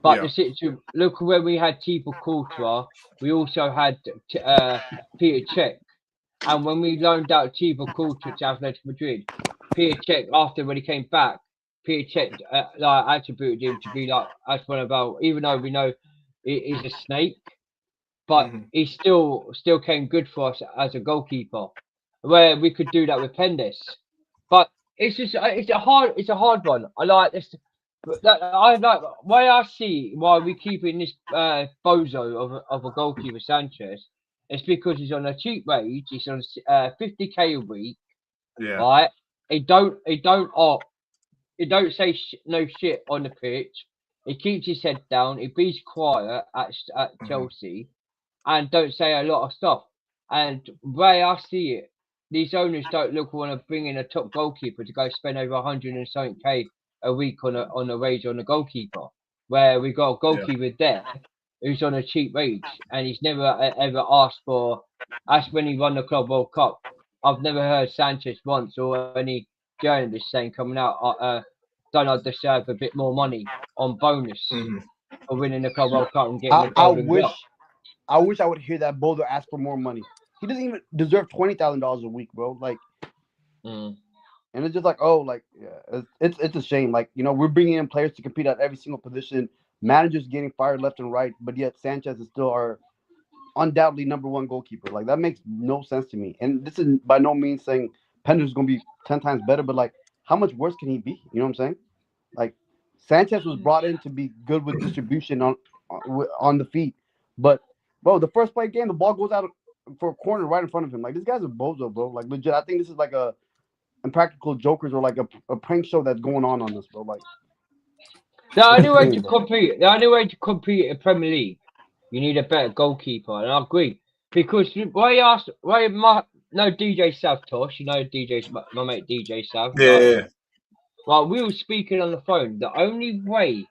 But the situation, look when we had Thibaut Courtois, we also had Peter Cech. And when we loaned out Thibaut Courtois to Atletico Madrid, Peter Cech, after when he came back, Peter Cech attributed him to be as one of our, even though we know he's a snake, but he still came good for us as a goalkeeper, where we could do that with Pendes. But it's a hard one. I like this. I like why I see why we keeping this bozo of a goalkeeper Sanchez. It's because he's on a cheap wage. He's on 50k a week. Yeah. Right. He don't say no shit on the pitch. He keeps his head down. He be quiet at Chelsea, and don't say a lot of stuff. And the way I see it, these owners don't want to bring in a top goalkeeper to go spend over 100 and something k a week on a wage on a goalkeeper, where we got a goalkeeper there who's on a cheap wage, and he's never ever asked for. That's when he won the Club World Cup. I've never heard Sanchez once or any journalist saying coming out, don't I deserve a bit more money on bonus for winning the Club World Cup and getting the Golden Glove. I wish I would hear that Boulder ask for more money. He doesn't even deserve $20,000 a week, bro. And it's just it's a shame. We're bringing in players to compete at every single position. Managers getting fired left and right, but yet Sanchez is still our undoubtedly number one goalkeeper. That makes no sense to me. And this is by no means saying Pender's going to be 10 times better, but like, how much worse can he be? You know what I'm saying? Like, Sanchez was brought in to be good with distribution on the feet, but bro, the first play game, the ball goes out for a corner right in front of him. Like, this guy's a bozo, bro. Like, legit, I think this is like a Impractical Jokers or like a prank show that's going on this, bro. Like, the only way to compete in Premier League, you need a better goalkeeper, and I agree. Because no DJ Sav Tosh, you know my mate DJ Sav. Yeah. Well, we were speaking on the phone. The only way,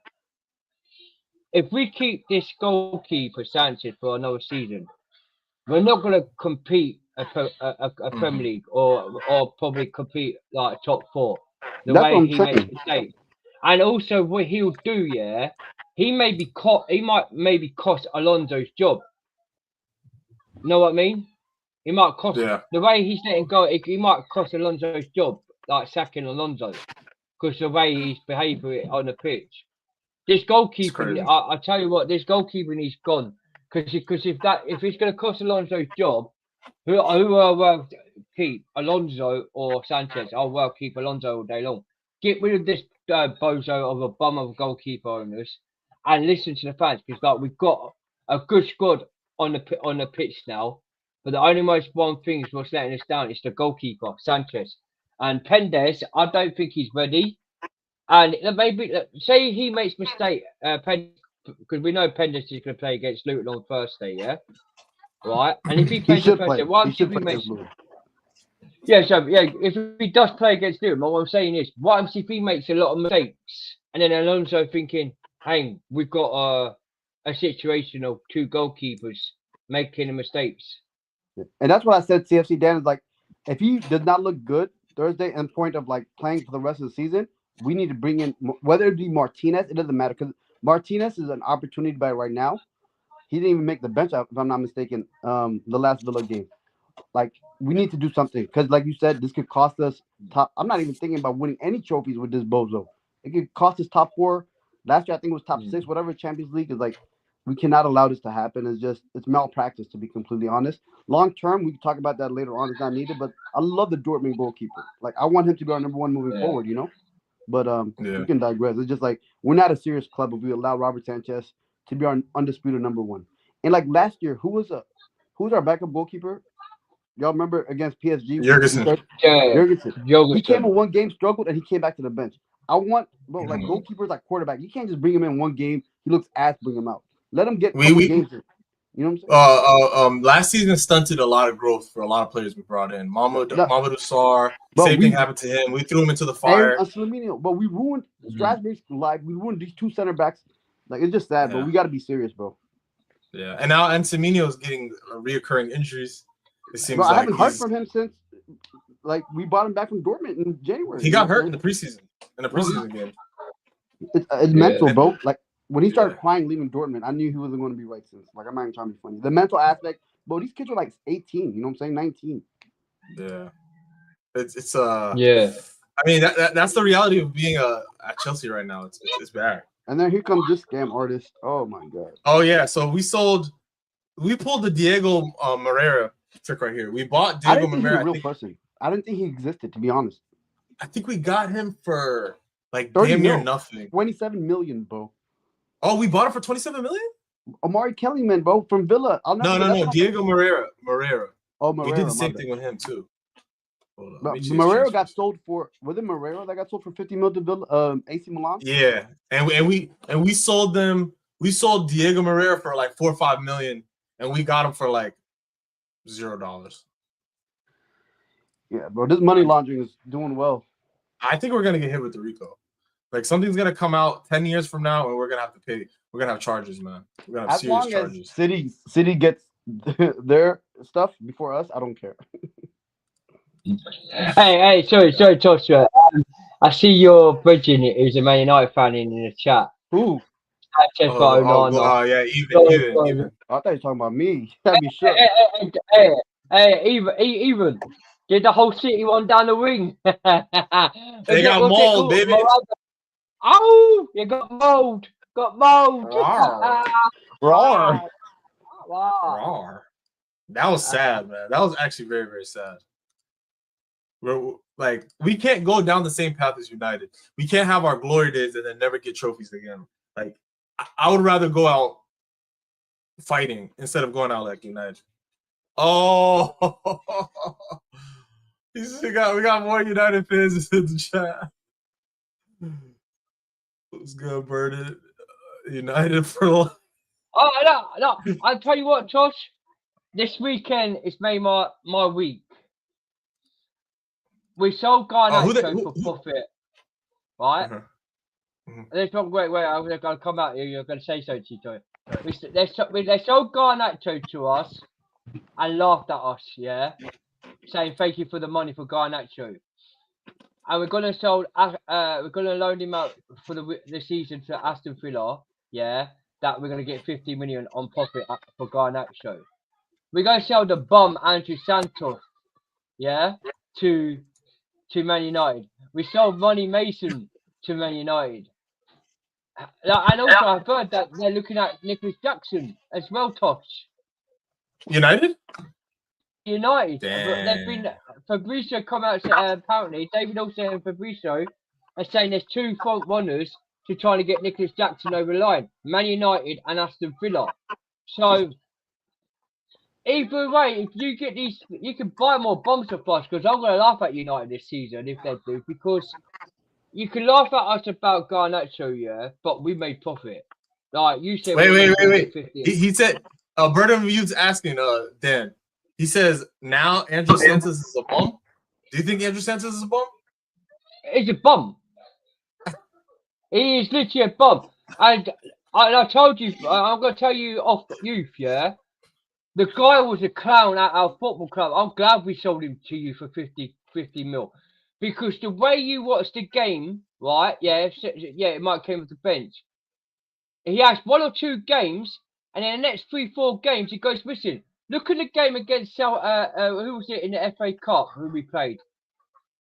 if we keep this goalkeeper Sanchez for another season, we're not going to compete a Premier League or probably compete like top 4. The That's way what I'm he saying. makes mistakes, and also what he'll do, he might maybe cost Alonso's job. You know what I mean? He might cost the way he's letting go. He might cost Alonso's job, like sacking Alonso, because the way he's behaved on the pitch. This goalkeeper, I tell you what, this goalkeeper he's gone. Because if it's going to cost Alonso's job, who will keep Alonso or Sanchez? I'll well keep Alonso all day long. Get rid of this bozo of a bum of a goalkeeper owners, and listen to the fans, because like we've got a good squad on the pitch now. But the only most one thing is what's letting us down is the goalkeeper Sanchez and Pendes. I don't think he's ready. And maybe say he makes mistake, because we know Pendes is going to play against Luton on Thursday, yeah, right. And if he plays on Thursday, if he does play against Luton, what I'm saying is, what if he makes a lot of mistakes, and then Alonso thinking, "Hey, we've got a situation of 2 goalkeepers making mistakes." And that's what I said. CFC Dan is like, if he does not look good Thursday and point of like playing for the rest of the season, we need to bring in, whether it be Martinez, it doesn't matter, because Martinez is an opportunity by right now. He didn't even make the bench, if I'm not mistaken, the last Villa game. Like, we need to do something, because like you said, this could cost us top. I'm not even thinking about winning any trophies with this bozo. It could cost us top 4. Last year, I think it was top 6, whatever. Champions League is like, we cannot allow this to happen. It's malpractice, to be completely honest. Long term, we can talk about that later on. It's not needed, but I love the Dortmund goalkeeper. Like, I want him to be our number 1 moving forward, you know? But we can digress. It's just like, we're not a serious club if we allow Robert Sanchez to be our undisputed number 1. And like last year, who was our backup goalkeeper? Y'all remember against PSG? Jurgensen. He came in one game, struggled, and he came back to the bench. I want, bro, like goalkeepers like quarterback. You can't just bring him in one game. He looks ass, bring him out. Let him get games in. You know what I'm saying? Last season stunted a lot of growth for a lot of players we brought in. Mamadou Sarr, same thing happened to him. We threw him into the fire. But we ruined Strasbourg's life. We ruined these 2 center backs. Like, it's just sad, but we got to be serious, bro. Yeah, and now Semenyo is getting reoccurring injuries. It seems I haven't heard from him since, like, we bought him back from Dortmund in January. He got hurt in the preseason game. It's mental, bro. Like, when he started crying leaving Dortmund, I knew he wasn't going to be right since. Like, I'm not even trying to be funny. The mental aspect, bro, these kids are like 18, you know what I'm saying? 19. Yeah. It's I mean, that's the reality of being at Chelsea right now. It's bad. And then here comes this scam artist. Oh my god. Oh yeah, so we pulled the Diego Moreira trick right here. We bought Diego Moreira. A real person. I didn't think he existed, to be honest. I think we got him for like damn near nothing. 27 million, bro. Oh, we bought him for 27 million? Amari Kellyman, bro, from Villa. No. Diego Moreira. Oh, Moreira. We did the same thing with him too. But Moreira got sold for. Was it Moreira that got sold for 50 million to Villa, AC Milan? Yeah, and we sold them. We sold Diego Moreira for like 4 or 5 million, and we got him for like $0. Yeah, bro, this money laundering is doing well. I think we're gonna get hit with the RICO. Like, something's gonna come out 10 years from now, and we're gonna have to pay. We're gonna have charges, man. We're gonna have serious charges. As City gets their stuff before us, I don't care. Hey, sorry, Joshua. I see you're bridging it. Who's a Man United fan in the chat? Who? Yeah, even. I thought you were talking about me. That'd be sure. Even. Did the whole City one down the wing? They got mauled, baby. Oh, you got mauled. Roar. Wow. That was sad, man. That was actually very, very sad. We can't go down the same path as United. We can't have our glory days and then never get trophies again. Like, I would rather go out fighting instead of going out like United. Oh, we got more United fans in the chat. What's good, Bird? United for life. Oh no! I'll tell you what, Josh. This weekend it's made my week. We sold Garnacho for profit, right? Let's not wait. I'm gonna come out here. You're gonna say so, Tito. They sold Garnacho to us and laughed at us, yeah, saying thank you for the money for Garnacho, and we're gonna loan him out for the season to Aston Villa, yeah. That we're gonna get 50 million on profit for Garnacho. We're gonna sell the bum Andrew Santos, yeah, to Man United. We sold Ronnie Mason to Man United. And also, I've heard that they're looking at Nicholas Jackson as well, Tosh. United. Damn. They've been Fabrizio come out apparently. David also and Fabrizio are saying there's two front runners to try to get Nicholas Jackson over the line: Man United and Aston Villa. So either way, if you get these, you can buy more bombs off us, because I'm going to laugh at United this season if they do, because you can laugh at us about Garnacho, yeah, but we made profit. Like you said. Wait. He said, Alberto Mute's asking, Dan. He says, now Andrew Santos is a bum? Do you think Andrew Santos is a bum? He's a bum. He is literally a bum. And I told you, I'm going to tell you off youth, yeah? The guy was a clown at our football club. I'm glad we sold him to you for 50 mil. Because the way you watched the game, right? Yeah, it might came off the bench. He has 1 or 2 games, and in the next 3-4 games, he goes missing. Look at the game against who was it in the FA Cup? Who we played?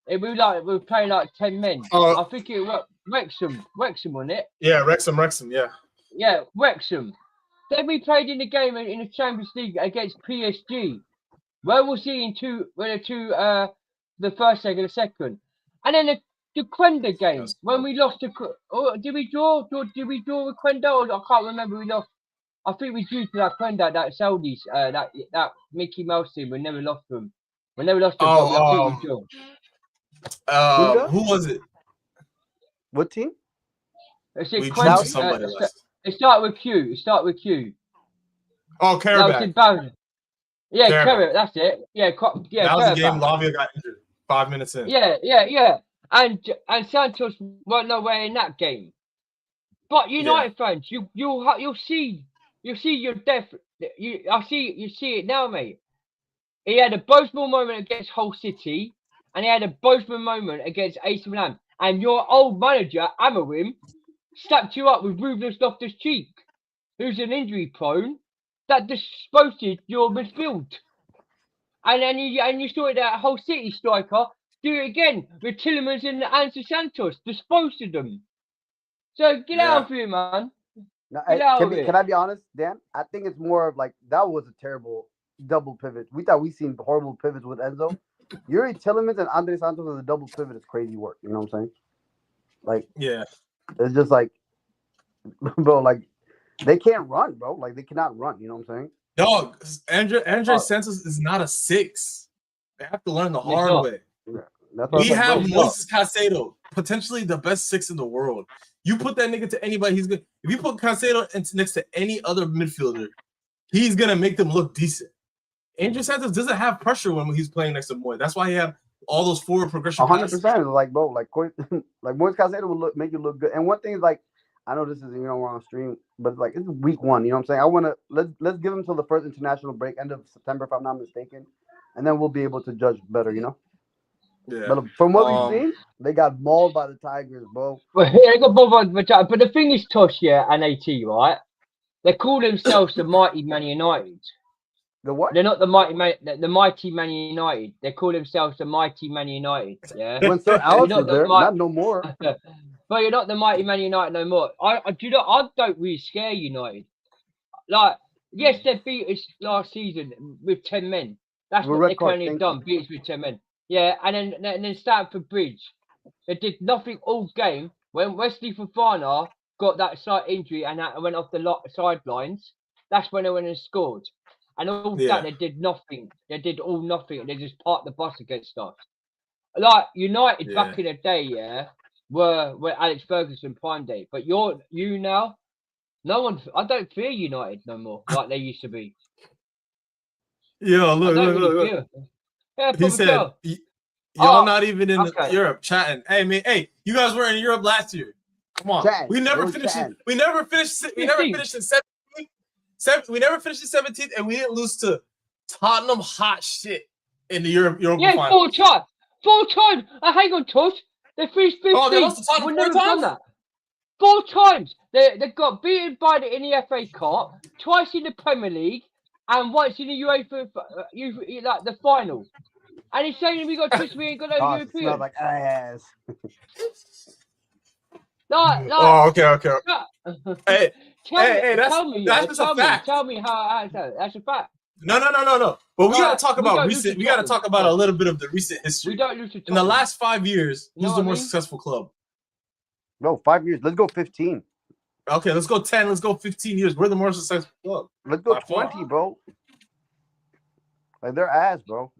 We were playing like 10 men. I think it was Wrexham, wasn't it? Yeah, Wrexham, yeah. Yeah, Wrexham. Then we played in the game in the Champions League against PSG. Where was he in the first leg and the second? And then the Quenda game when we lost did we draw? Did we draw with Quenda? Or I can't remember. We lost. I think we drew to that Quenda, that Saudis, that Mickey Mouse team. We never lost them. We never lost them. Who was it? What team? We drew to somebody. It started with Q. Oh, Karabakh. Yeah, Karabakh. That's it. Yeah, that was the game Lavia got injured 5 minutes in. Yeah. And Santos weren't nowhere in that game. But United fans, you'll see your death. You see it now, mate. He had a boastful moment against Hull City, and he had a boastful moment against AC Milan. And your old manager, Amorim, slapped you up with Ruben Loftus-Cheek, who's an injury prone, that disposed your midfield. And you saw that Hull City striker do it again with Tillemans and Ansu Santos, disposed of them. So get out of here, man. No, can I be honest, Dan? I think it's more of like that was a terrible double pivot. We thought we seen horrible pivots with Enzo. Yuri Tillemans and Andre Santos as a double pivot is crazy work. You know what I'm saying? Like, yeah, it's just like, bro, like they can't run, bro. Like they cannot run. You know what I'm saying? Dog, Andre Santos is not a 6. They have to learn the hard way. Yeah, we have Moises Caicedo, potentially the best 6 in the world. You put that nigga to anybody, he's good. If you put Caicedo next to any other midfielder, he's gonna make them look decent. Andrew Santos doesn't have pressure when he's playing next to Moy. That's why he had all those forward progression. 100%. Like, bro, like Moises Caicedo will make you look good. And one thing is like, I know this is we're on stream, but like it's week 1. You know what I'm saying? I want to let's give him till the first international break, end of September, if I'm not mistaken, and then we'll be able to judge better. You know. Yeah. But from what we've seen, they got mauled by the Tigers, bro. Well, they got mauled by the Tigers. But the thing is, Tosh, and AT, right? They call themselves the mighty Man United. The what? They're not the mighty Man United. They call themselves the mighty Man United. Yeah. When Sir Alex was there, not no more. But you're not the mighty Man United no more. I don't really scare United. Like, yes, they beat us last season with 10 men. That's what they currently done. Beat us with 10 men. Yeah, and then Stamford Bridge. They did nothing all game. When Wesley Fofana got that slight injury and went off the sidelines, that's when they went and scored. And all that, they did nothing. They did all nothing. They just parked the bus against us. Like United back in the day, were Alex Ferguson prime day. But you now, no one. I don't fear United no more like they used to be. Yo, look. Yeah, He said, y'all not even in Europe chatting. Hey, man, hey, you guys were in Europe last year. Come on. We never finished in 17th. We never finished in 17th, and we didn't lose to Tottenham hot shit in the Europa final. 4 times. 4 times. Hang on, Tosh. They finished 15th. Oh, they lost to Tottenham 4 times? Done that. 4 times. They got beaten in the FA Cup, twice in the Premier League, and once in the UEFA, like the final. And he's saying we got twist, we ain't got no European. Smells like ass. Okay. Hey, that's just a fact. Tell me how that's a fact. No. But we gotta talk about recent. We gotta talk about a little bit of the recent history. We don't lose to in the last 5 years. Who's the more successful club? No, 5 years. Let's go 15. Okay, let's go 10. Let's go 15 years. We're the more successful club. Let's go 20, bro. Like they're ass, bro.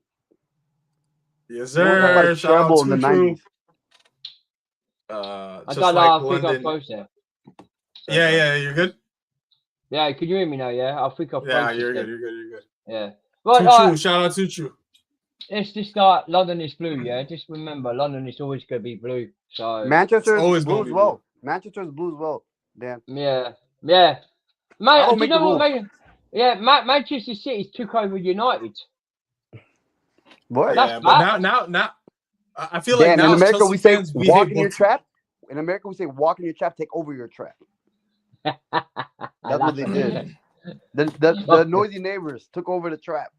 Yes, sir. Shout out to in the 90s. I think I'm close there. Yeah, you're good. Yeah, can you hear me now? Yeah, I think I'm. Yeah, you're good. Yeah. Right, shout out to Tuchu. It's just like London is blue. Yeah, just remember London is always going to be blue. So Manchester is blue as well. Manchester is blue as well. Damn. Yeah. Man, you know what? Manchester City took over United. Boy, but now, I feel like now in America Chelsea we say fans, walk in your trap. In America we say walk in your trap, take over your trap. That's what they did. The noisy neighbors took over the trap.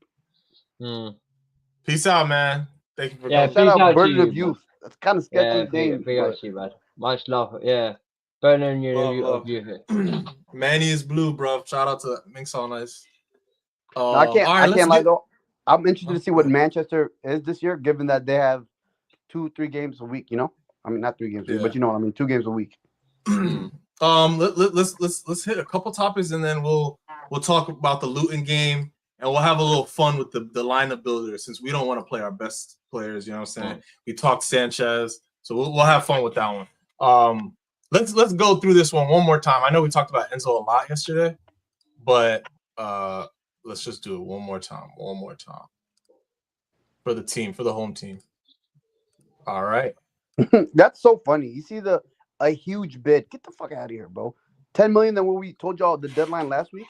Peace out, man. Thank you for shout out Burden of Youth. That's kind of sketchy name. Big out to you, man. Much love. Yeah. Burden of Youth. Manny is blue, bro. Shout out to Minx all nice. I can't lie though. I'm interested to see what Manchester is this year, given that they have 2-3 games a week. You know, I mean not 3 games a week, but you know what I mean, 2 games a week. Let's hit a couple topics and then we'll talk about the Luton game and we'll have a little fun with the lineup builder since we don't want to play our best players. You know what I'm saying? We talked Sanchez, so we'll have fun with that one. Let's go through this one more time. I know we talked about Enzo a lot yesterday, but let's just do it one more time for the team, for the home team. All right. That's so funny. You see a huge bid. Get the fuck out of here, bro. 10 million than what we told y'all the deadline last week.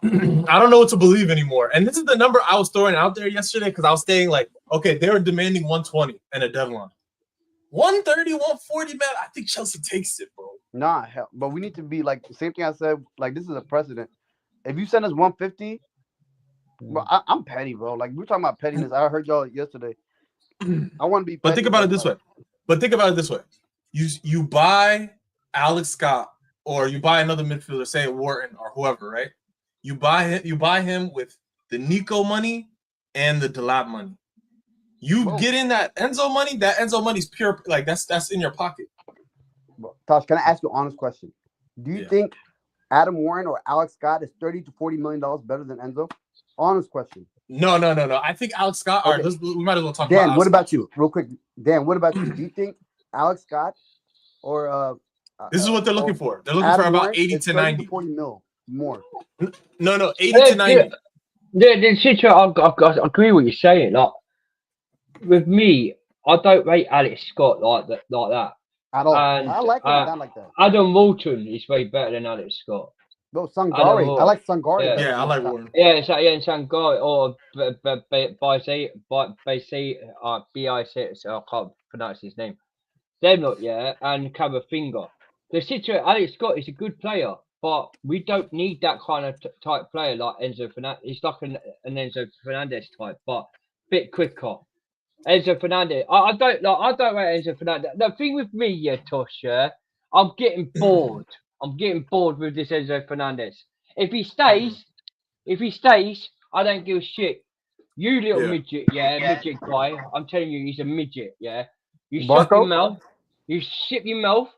I don't know what to believe anymore. And this is the number I was throwing out there yesterday because I was saying like, okay, they were demanding 120 and a deadline. 130, 140, man. I think Chelsea takes it, bro. Nah, hell, but we need to be like the same thing I said. Like this is a precedent. If you send us 150, bro, I'm petty, bro. Like we're talking about pettiness. I heard y'all yesterday. I want to be petty. But think about it this way. You buy Alex Scott or you buy another midfielder, say Wharton or whoever, right? You buy him with the Nico money and the Delap money. You get in that Enzo money. That Enzo money's pure. Like that's in your pocket. Tosh, can I ask you an honest question? Do you think Adam Warren or Alex Scott is $30 to $40 million better than Enzo? Honest question. No. I think Alex Scott. All right, we might as well talk. Dan, about what about you? Real quick, Dan, what about you? Do you think Alex Scott or this is what they're looking for? They're looking Adam for about Warren 80 to 90. 40 mil more. No, 80 to 90. The situation, I agree with you saying. Like with me, I don't rate Alex Scott like that. At all. And, I like him not like that. Adam Moulton is way better than Alex Scott. No, Sangare. I like Sangare. Yeah, I like Warren. Yeah, and Sangare or B-I-C, I can't pronounce his name. They're not, and Camavinga. The situation, Alex Scott is a good player, but we don't need that kind of type player like Enzo Fernandez. He's like an Enzo Fernandez type, but a bit quicker. Enzo Fernandez. I don't rate Enzo Fernandez. The thing with me, Tosh, I'm getting bored. I'm getting bored with this Enzo Fernandez. If he stays, I don't give a shit. You little Yeah. midget, midget guy. I'm telling you, he's a midget, yeah. You shut Marco? your mouth. You shut your mouth.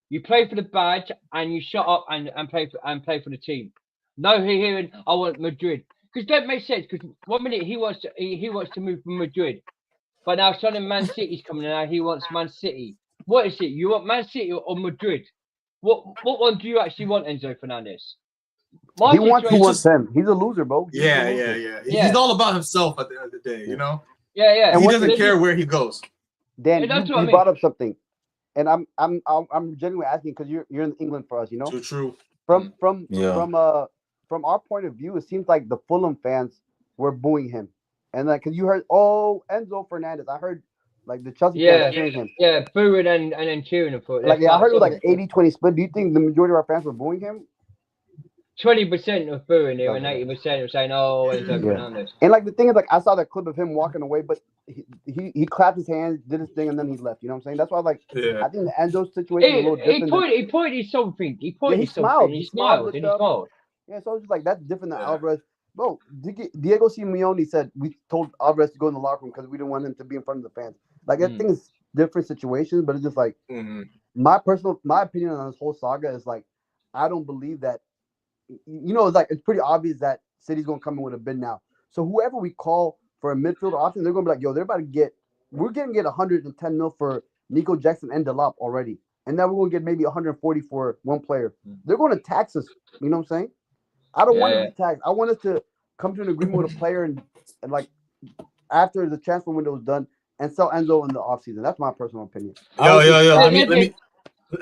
You play for the badge, and you shut up and play for the team. No hearing, I want Madrid, because that makes sense. Because 1 minute he wants to move from Madrid, but now suddenly Man City's coming in. Now he wants Man City. What is it? You want Man City or Madrid? What one do you actually want, Enzo Fernandez? He wants who wants him. He's a loser, bro. He's Yeah, a loser. yeah. He's all about himself at the end of the day, you know? Yeah. And he doesn't care where he goes. Dan, that's you what I mean. brought up something, and I'm genuinely asking because you're in England for us, you know. True. From our point of view, it seems like the Fulham fans were booing him, and like because you heard, oh, Enzo Fernandez. I heard like the Chelsea fans cheering him. Yeah, booing and then cheering him for it. Like I heard it was like an 80-20 split. Do you think the majority of our fans were booing him? 20% of booing him and 80% of saying, "Oh, Enzo Fernandez." And like the thing is, like I saw that clip of him walking away, but he clapped his hands, did his thing, and then he left. You know what I'm saying? That's why, like, I think the Enzo situation is a little different. He pointed something. He pointed he something. smiled. He smiled. Yeah, so it's just like that's different than Alvarez. Bro, Diego Simeone said we told Alvarez to go in the locker room because we didn't want him to be in front of the fans. Like I think it's different situations, but it's just like my opinion on this whole saga is like I don't believe that. You know, it's like it's pretty obvious that City's gonna come in with a bid now. So whoever we call for a midfielder option, they're gonna be like, yo, we're gonna get 110 mil for Nico Jackson and Delap already, and then we're gonna get maybe 140 for one player. They're gonna tax us. You know what I'm saying? I don't want to be taxed. I want us to come to an agreement with a player and like after the transfer window is done and sell Enzo in the offseason. That's my personal opinion.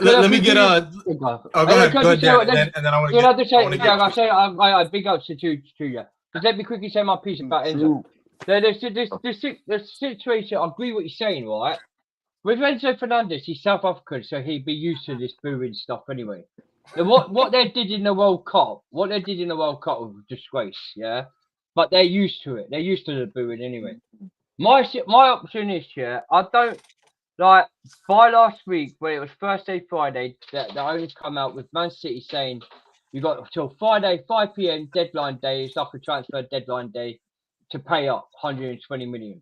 Let me get go ahead, Dan, and then I want to get. I big ups to you. Just let me quickly say my piece about Enzo. The situation, I agree with what you're saying, right? With Enzo Fernandez, he's South African, so he'd be used to this booing stuff anyway. What they did in the World Cup, was a disgrace, yeah. But they're used to it. They're used to the booing anyway. My option is, I don't. Like, by last week, when it was Thursday, Friday, the owners come out with Man City saying, you got until Friday, 5 p.m. deadline day, it's like a transfer deadline day, to pay up 120 million.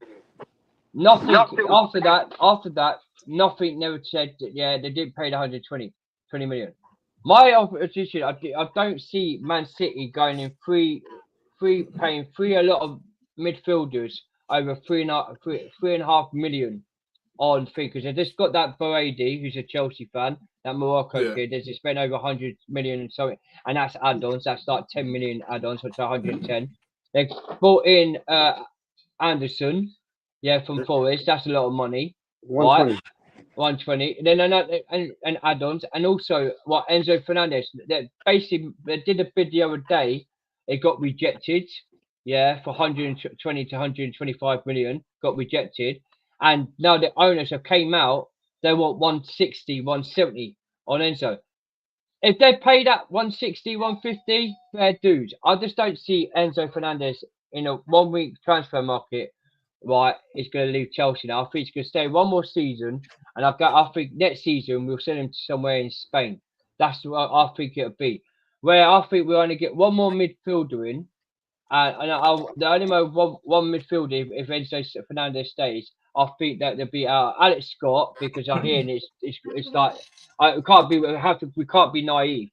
Nothing after that, nothing never said that, they didn't pay the 120 million. My opposition, I don't see Man City going in paying a lot of midfielders over 3.5 million. On thing because they just got that Baradi, who's a Chelsea fan, that Morocco kid. They just spent over 100 million and something, and that's add-ons. That's like 10 million add-ons, which are 110. They bought in Anderson, from Forest. That's a lot of money. 120. Right? 120. Then and add-ons, and also Enzo Fernandez. They did a bid the other day. It got rejected. For 120 to 125 million, got rejected. And now the owners have came out, they want 160, 170 on Enzo. If they pay that 160, 150, fair dues. I just don't see Enzo Fernandez in a 1 week transfer market, right? He's going to leave Chelsea now. I think he's going to stay one more season. And I think next season we'll send him to somewhere in Spain. That's what I think it'll be. Where I think we'll only get one more midfielder in. And the only one midfielder, if Enzo Fernandez stays, I think that there'll be Alex Scott, because I'm hearing it's like we can't be naive.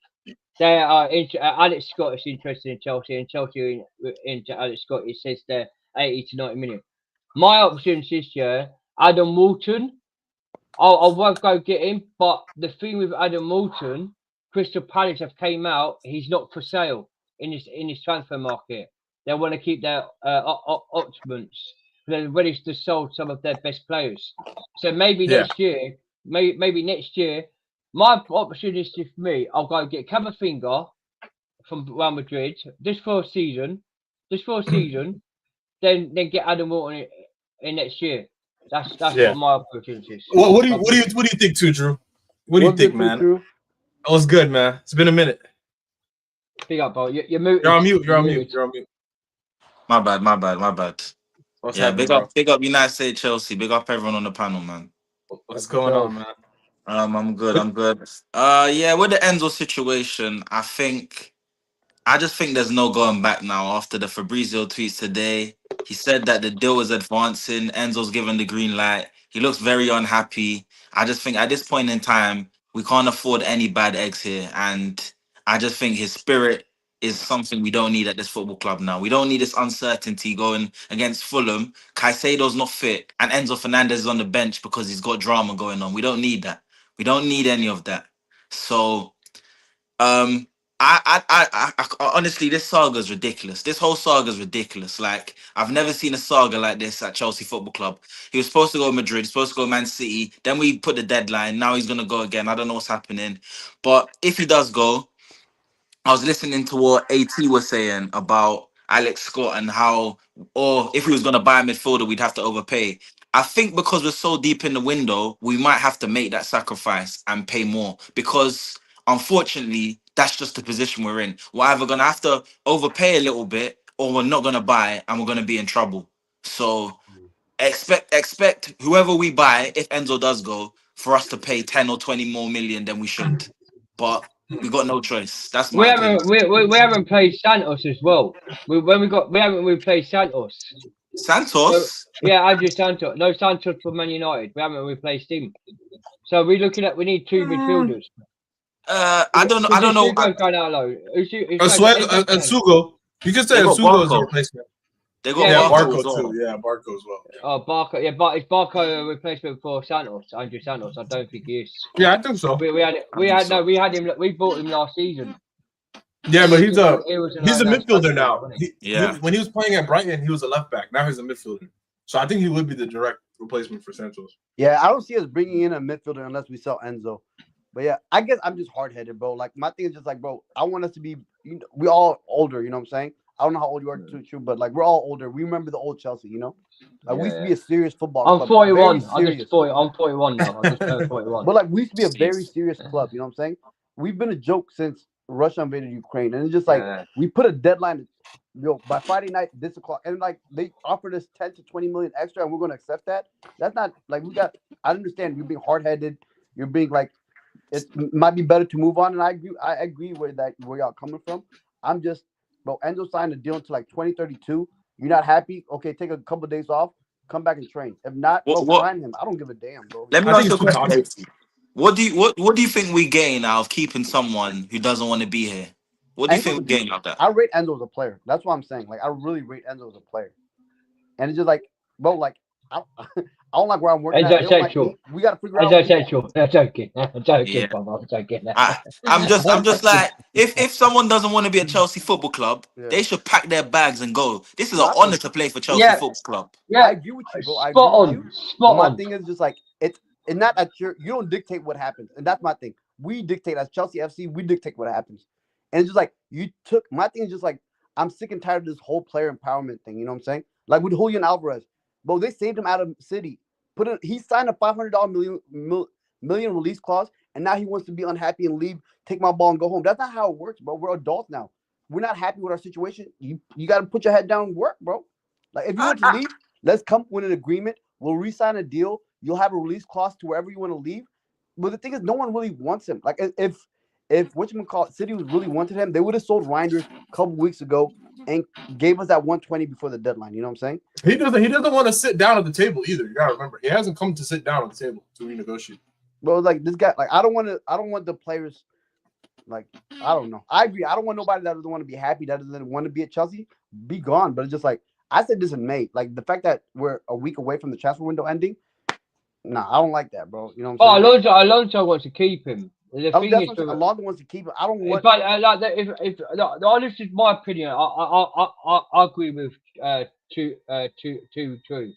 They are Alex Scott is interested in Chelsea, and Chelsea into Alex Scott. It says they're 80 to 90 million. My options this year, Adam Walton. I won't go get him, but the thing with Adam Walton, Crystal Palace have came out. He's not for sale in this transfer market. They want to keep their optimums. They're ready to sell some of their best players. So maybe next year, maybe next year, my opportunity for me, I'll go get Camavinga from Real Madrid just for a season, then get Adam Walton in next year. That's what my opportunity is. What do you think too, Drew? What do you think, man? That was good, man. It's been a minute. Big up, bro. You're muted. You're on mute. My bad. What's big up United States Chelsea. Big up everyone on the panel, man. What's going on, man? I'm good. With the Enzo situation, I think I just think there's no going back now after the Fabrizio tweets today. He said that the deal is advancing. Enzo's given the green light. He looks very unhappy. I just think at this point in time, we can't afford any bad eggs here. And I just think his spirit is something we don't need at this football club now. We don't need this uncertainty going against Fulham. Caicedo's not fit. And Enzo Fernandez is on the bench because he's got drama going on. We don't need that. We don't need any of that. So honestly, this saga is ridiculous. This whole saga is ridiculous. Like, I've never seen a saga like this at Chelsea Football Club. He was supposed to go Madrid, supposed to go Man City. Then we put the deadline. Now he's gonna go again. I don't know what's happening. But if he does go, I was listening to what AT was saying about Alex Scott and how, or if he was going to buy a midfielder, we'd have to overpay. I think because we're so deep in the window, we might have to make that sacrifice and pay more because, unfortunately, that's just the position we're in. We're either going to have to overpay a little bit or we're not going to buy and we're going to be in trouble. So expect whoever we buy, if Enzo does go, for us to pay 10 or 20 more million than we should. But we got no choice. That's my opinion. We haven't played Santos as well. We haven't played Santos. Santos? Yeah, Andrew Santos. No, Santos from Man United. We haven't replaced him. So we're looking at we need two midfielders. I don't know. And Sugo. You can say Sugo is a replacement. They got Barco too. Yeah, Barco as well. Oh, Barco. Yeah, but is Barco a replacement for Santos? Andrew Santos? I don't think he is. Yeah, I think so. We had him. We bought him last season. Yeah, but he's a midfielder now. When he was playing at Brighton, he was a left back. Now he's a midfielder. So I think he would be the direct replacement for Santos. Yeah, I don't see us bringing in a midfielder unless we sell Enzo. But yeah, I guess I'm just hard-headed, bro. Like, my thing is just like, bro, I want us to be, we all older, you know what I'm saying? I don't know how old you are, too, but like, we're all older. We remember the old Chelsea, you know? Like, we used to be a serious football club. I'm 41. I'm 41 now. I'm just 41. But like, we used to be a very serious club, you know what I'm saying? We've been a joke since Russia invaded Ukraine. And it's just like, we put a deadline, by Friday night, this o'clock. And like, they offered us 10 to 20 million extra, and we're going to accept that. That's not, like, I understand you're being hard-headed. You're being like, it might be better to move on. And I agree where y'all coming from. I'm just, bro, Enzo signed a deal until like 2032. You're not happy? Okay, take a couple of days off. Come back and train. If not, sign him. I don't give a damn, bro. Let me ask you a question. What do you think we gain out of keeping someone who doesn't want to be here? What do you think we gain out of that? I rate Enzo as a player. That's what I'm saying. Like, I really rate Enzo as a player. And it's just like, bro, like, I don't like where I'm working. We got to figure out. I'm joking. I'm joking. I'm just like, if someone doesn't want to be at Chelsea Football Club, they should pack their bags and go. This is an honor to play for Chelsea Football Club. Yeah, I agree with you, bro. Spot on. My thing is just like, it's not that you don't dictate what happens, and that's my thing. We dictate as Chelsea FC. We dictate what happens, and it's just like my thing is just like, I'm sick and tired of this whole player empowerment thing. You know what I'm saying? Like with Julian Alvarez. Bro, they saved him out of City. He signed a $500 million release clause, and now he wants to be unhappy and leave, take my ball and go home. That's not how it works, bro. We're adults now. We're not happy with our situation. You got to put your head down and work, bro. Like, if you want to leave, let's come with an agreement. We'll re-sign a deal. You'll have a release clause to wherever you want to leave. But the thing is, no one really wants him. Like, if City was really wanted him, they would have sold Reinders a couple weeks ago and gave us that 120 before the deadline. You know what I'm saying? He doesn't want to sit down at the table either. You gotta remember, he hasn't come to sit down at the table to renegotiate. Bro, like this guy, like I don't want the players, like, I don't know. I agree. I don't want nobody that doesn't want to be happy, that doesn't want to be at Chelsea, be gone. But it's just like, I said this in May. Like, the fact that we're a week away from the transfer window ending, nah, I don't like that, bro. You know what I'm saying? Alonso wants to keep him. Alonso wants to keep it. I don't want. But this is my opinion. I agree with two,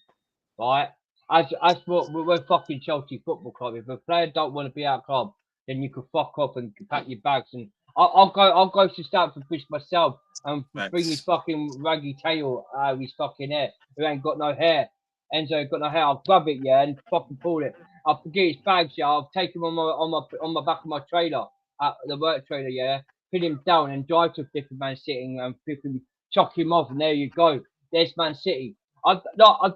right? As we're fucking Chelsea Football Club. If a player don't want to be our club, then you can fuck off and pack your bags. And I'll go to Stamford Bridge myself and bring his fucking raggy tail out of his fucking hair. Who ain't got no hair. Enzo ain't got no hair. I'll grab it, and fucking pull it. I'll forget his bags, I'll take him on my back of my trailer, the work trailer, put him down and drive to Flipping Man City and flipping chuck him off, and there you go. There's Man City. I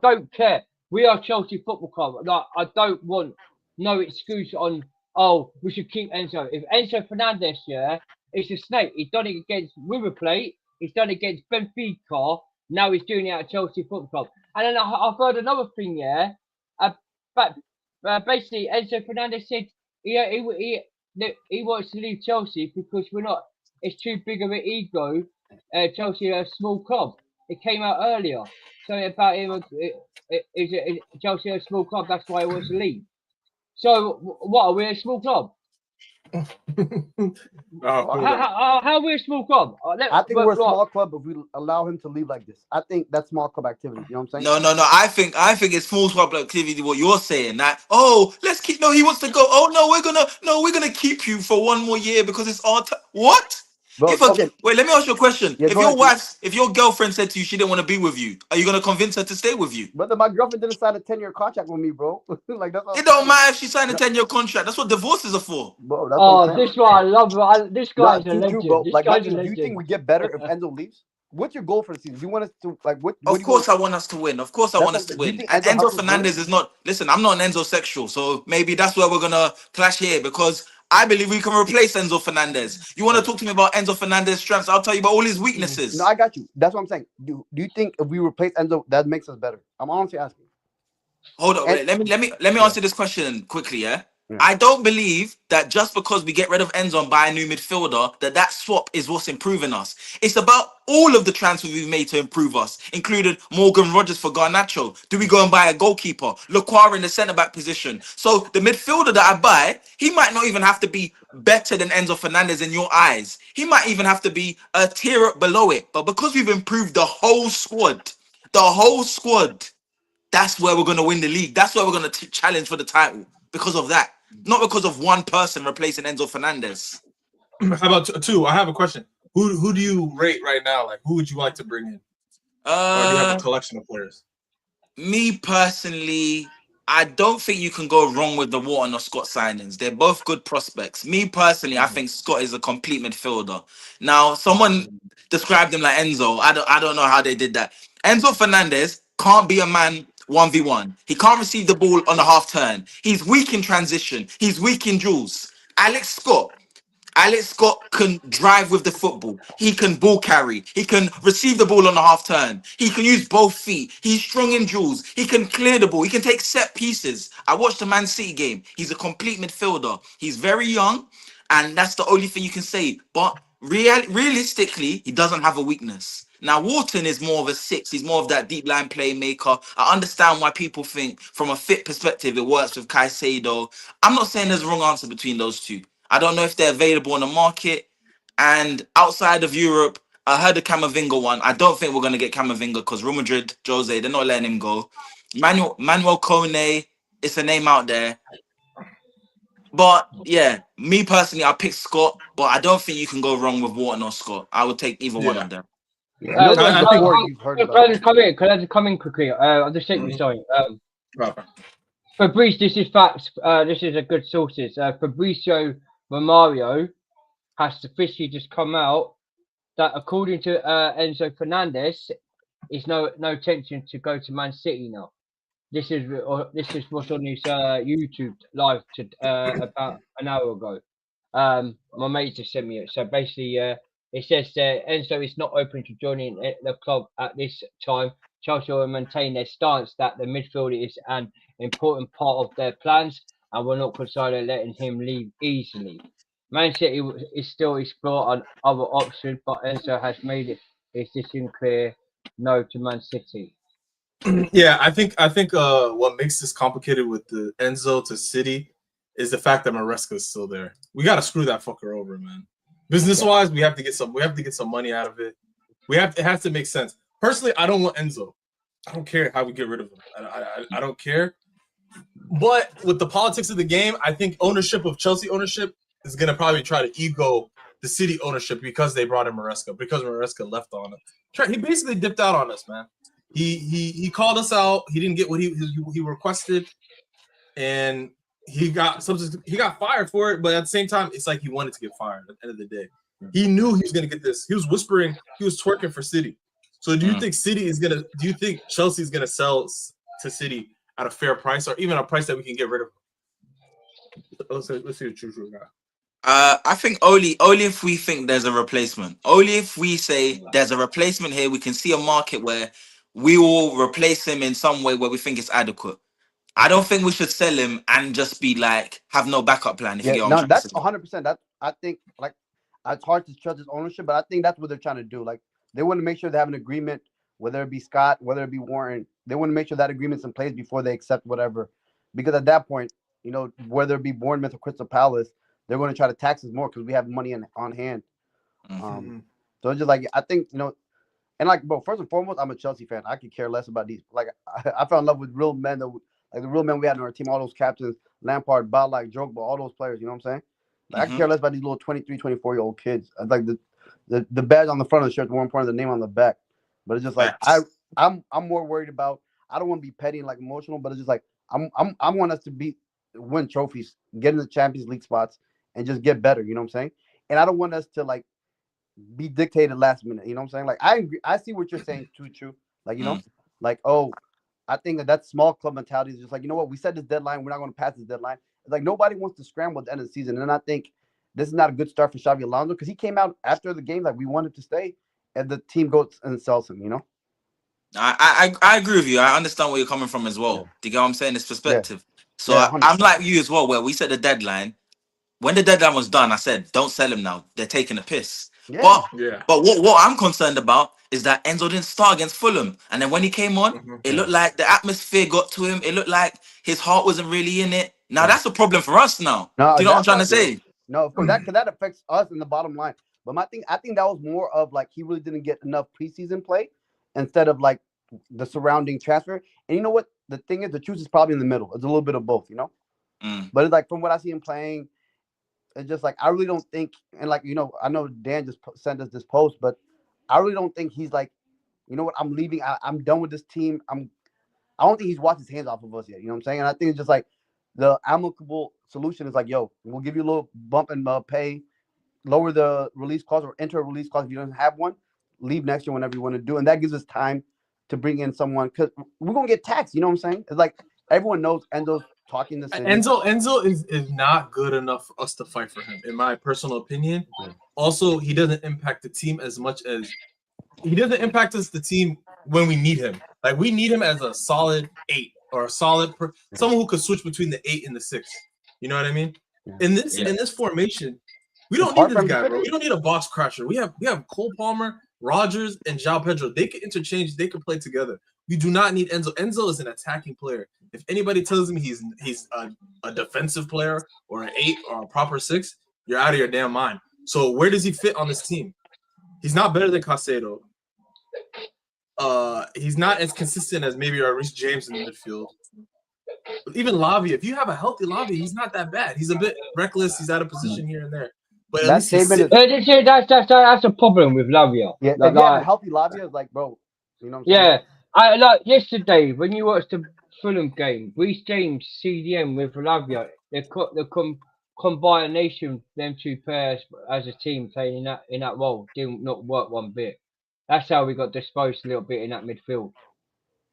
don't care. We are Chelsea Football Club. I don't want no excuse on, we should keep Enzo. If Enzo Fernandez, it's a snake. He's done it against River Plate. He's done it against Benfica. Now he's doing it at Chelsea Football Club. And then I've heard another thing, yeah. But basically, Enzo Fernandez said he wants to leave Chelsea because it's too big of an ego. Chelsea are a small club. It came out earlier. Something about him. Chelsea are a small club. That's why he wants to leave. So what? Are we a small club? How are we a small club? I think we're a small club if we allow him to leave like this. I think that's small club activity. You know what I'm saying? No. I think it's small club activity. What you're saying that let's keep. No, he wants to go. Oh no, we're gonna keep you for one more year because it's our time. What? Bro, Wait, let me ask you a question. Yeah, If your girlfriend said to you she didn't want to be with you, are you gonna convince her to stay with you? Brother, my girlfriend didn't sign a 10-year contract with me, bro. Like that's. It don't matter if she signed a 10-year contract. That's what divorces are for. Bro, that's what I'm saying. This one I love. This guy's a legend. Bro. This like, guy's a do legend. you think we get better if Enzo leaves? What's your goal for the season? Do you want us to what? Of course, I want us to win. Of course, I want us to win. And Enzo Fernandez is not. Listen, I'm not an Enzo sexual, so maybe that's where we're gonna clash here because I believe we can replace Enzo Fernandez. You want to talk to me about Enzo Fernandez's strengths? I'll tell you about all his weaknesses. No, I got you. That's what I'm saying. Do you think if we replace Enzo, that makes us better? I'm honestly asking. Hold on, wait. Let me answer this question quickly. Yeah? I don't believe that just because we get rid of Enzo and buy a new midfielder, that swap is what's improving us. It's about all of the transfers we've made to improve us, including Morgan Rogers for Garnacho. Do we go and buy a goalkeeper? Luquara in the centre-back position. So the midfielder that I buy, he might not even have to be better than Enzo Fernandez in your eyes. He might even have to be a tier below it. But because we've improved the whole squad, that's where we're going to win the league. That's where we're going to challenge for the title. Because of that. Not because of one person replacing Enzo Fernandez. How about two? I have a question. Who do you rate right now? Like, who would you like to bring in? Or do you have a collection of players? Me personally, I don't think you can go wrong with the Wharton or Scott signings. They're both good prospects. Me personally, I think Scott is a complete midfielder. Now, someone described him like Enzo. I don't know how they did that. Enzo Fernandez can't be a man 1v1. He can't receive the ball on a half turn. He's weak in transition. He's weak in duels. Alex Scott can drive with the football. He can ball carry. He can receive the ball on a half turn. He can use both feet. He's strong in duels. He can clear the ball. He can take set pieces. I watched the Man City game. He's a complete midfielder. He's very young, and that's the only thing you can say. But realistically, he doesn't have a weakness. Now, Wharton is more of a 6. He's more of that deep line playmaker. I understand why people think from a fit perspective it works with Caicedo. I'm not saying there's a wrong answer between those two. I don't know if they're available on the market. And outside of Europe, I heard the Camavinga one. I don't think we're going to get Camavinga because Real Madrid, Jose, they're not letting him go. Manuel Kone, it's a name out there. But yeah, me personally, I'll pick Scott, but I don't think you can go wrong with Wharton or Scott. I would take either one of them. Can I just come in quickly? I'll just take you, sorry. Fabrice, this is facts. This is a good sources. Fabrizio Romario has officially just come out that according to Enzo Fernandez, is no intention to go to Man City now. This is what's on his YouTube live about an hour ago. My mate just sent me it. So basically, it says Enzo is not open to joining the club at this time. Chelsea will maintain their stance that the midfield is an important part of their plans and will not consider letting him leave easily. Man City is still exploring other options, but Enzo has made his decision clear: no to Man City. Yeah, I think what makes this complicated with the Enzo to City is the fact that Maresca is still there. We got to screw that fucker over, man. Business wise, we have to get some money out of it. It has to make sense. Personally, I don't want Enzo. I don't care how we get rid of him. I don't care. But with the politics of the game, I think Chelsea ownership is gonna probably try to ego the City ownership because they brought in Maresca, because Maresca left on it. He basically dipped out on us, man. He called us out. He didn't get what he requested, and he got fired for it. But at the same time, it's like he wanted to get fired. At the end of the day, he knew he was gonna get this. He was whispering. He was twerking for City. So do you think do you think Chelsea is gonna sell to City at a fair price or even a price that we can get rid of? Let's see what Choo got. I think only if we think there's a replacement. Only if we say there's a replacement here, we can see a market where we will replace him in some way where we think it's adequate. I don't think we should sell him and just be like have no backup plan. If you Yeah, get what I'm no, trying that's to say. 100%. That I think like it's hard to trust his ownership, but I think that's what they're trying to do. Like they want to make sure they have an agreement, whether it be Scott, whether it be Warren. They want to make sure that agreement's in place before they accept whatever, because at that point, you know, whether it be Bournemouth or Crystal Palace, they're going to try to tax us more because we have money on hand. So it's just like I think, you know, and like, bro, first and foremost, I'm a Chelsea fan. I could care less about these. Like I fell in love with real men that like the real men we had on our team, all those captains, Lampard, Balak, Drogba, all those players, you know what I'm saying? Like, I can care less about these little 23, 24-year-old kids. Like the badge on the front of the shirt is more important than the name on the back. But it's just like I'm more worried about. I don't want to be petty and like emotional, but it's just like I want us to win trophies, get in the Champions League spots, and just get better. You know what I'm saying? And I don't want us to like be dictated last minute. You know what I'm saying? Like I agree. I see what you're saying too. True. Like you know, like I think that small club mentality is just like, you know what, we set this deadline, we're not going to pass this deadline. It's like nobody wants to scramble at the end of the season. And I think this is not a good start for Xabi Alonso because he came out after the game like we wanted to stay, and the team goes and sells him, you know? I agree with you. I understand where you're coming from as well. Do you get what I'm saying? It's perspective. So I'm like you as well, where we set the deadline. When the deadline was done, I said, don't sell him now. They're taking a piss. But what I'm concerned about is that Enzo didn't start against Fulham. And then when he came on, it looked like the atmosphere got to him. It looked like his heart wasn't really in it. Now that's a problem for us now. No, do you know what I'm trying to say? No, of course, that affects us in the bottom line. But I think that was more of like he really didn't get enough preseason play instead of like the surrounding transfer. And you know what? The thing is, the truth is probably in the middle. It's a little bit of both, you know? But it's like from what I see him playing, it's just like I really don't think, and like, you know, I know Dan just sent us this post, but I really don't think he's like, you know what, I'm leaving. I'm done with this team. I don't think he's washed his hands off of us yet. You know what I'm saying? And I think it's just like the amicable solution is like, yo, we'll give you a little bump in pay, lower the release clause or enter a release clause if you don't have one. Leave next year whenever you want to do, and that gives us time to bring in someone because we're gonna get taxed. You know what I'm saying? It's like everyone knows Enzo's talking the city. Enzo is not good enough for us to fight for him, in my personal opinion. Also, he doesn't impact the team as much as he doesn't impact us, the team, when we need him. Like we need him as a solid 8 or a solid someone who could switch between the 8 and the 6. You know what I mean? In this formation, we don't need this guy, bro. We don't need a box crasher. We have Cole Palmer, Rodgers, and João Pedro. They can interchange. They can play together. We do not need Enzo. Enzo is an attacking player. If anybody tells me he's a defensive player or an 8 or a proper 6, you're out of your damn mind. So where does he fit on this team? He's not better than Caicedo. He's not as consistent as maybe our Reece James in the midfield. But even Lavia, if you have a healthy Lavia, he's not that bad. He's a bit reckless. He's out of position here and there. But that's a problem with Lavia. Yeah, if you have a healthy Lavia, it's like, bro, you know what I'm saying? I like yesterday when you watched the Fulham game, Reece James CDM with Lavia, the combination them two pairs as a team playing in that role did not work one bit. That's how we got disposed a little bit in that midfield.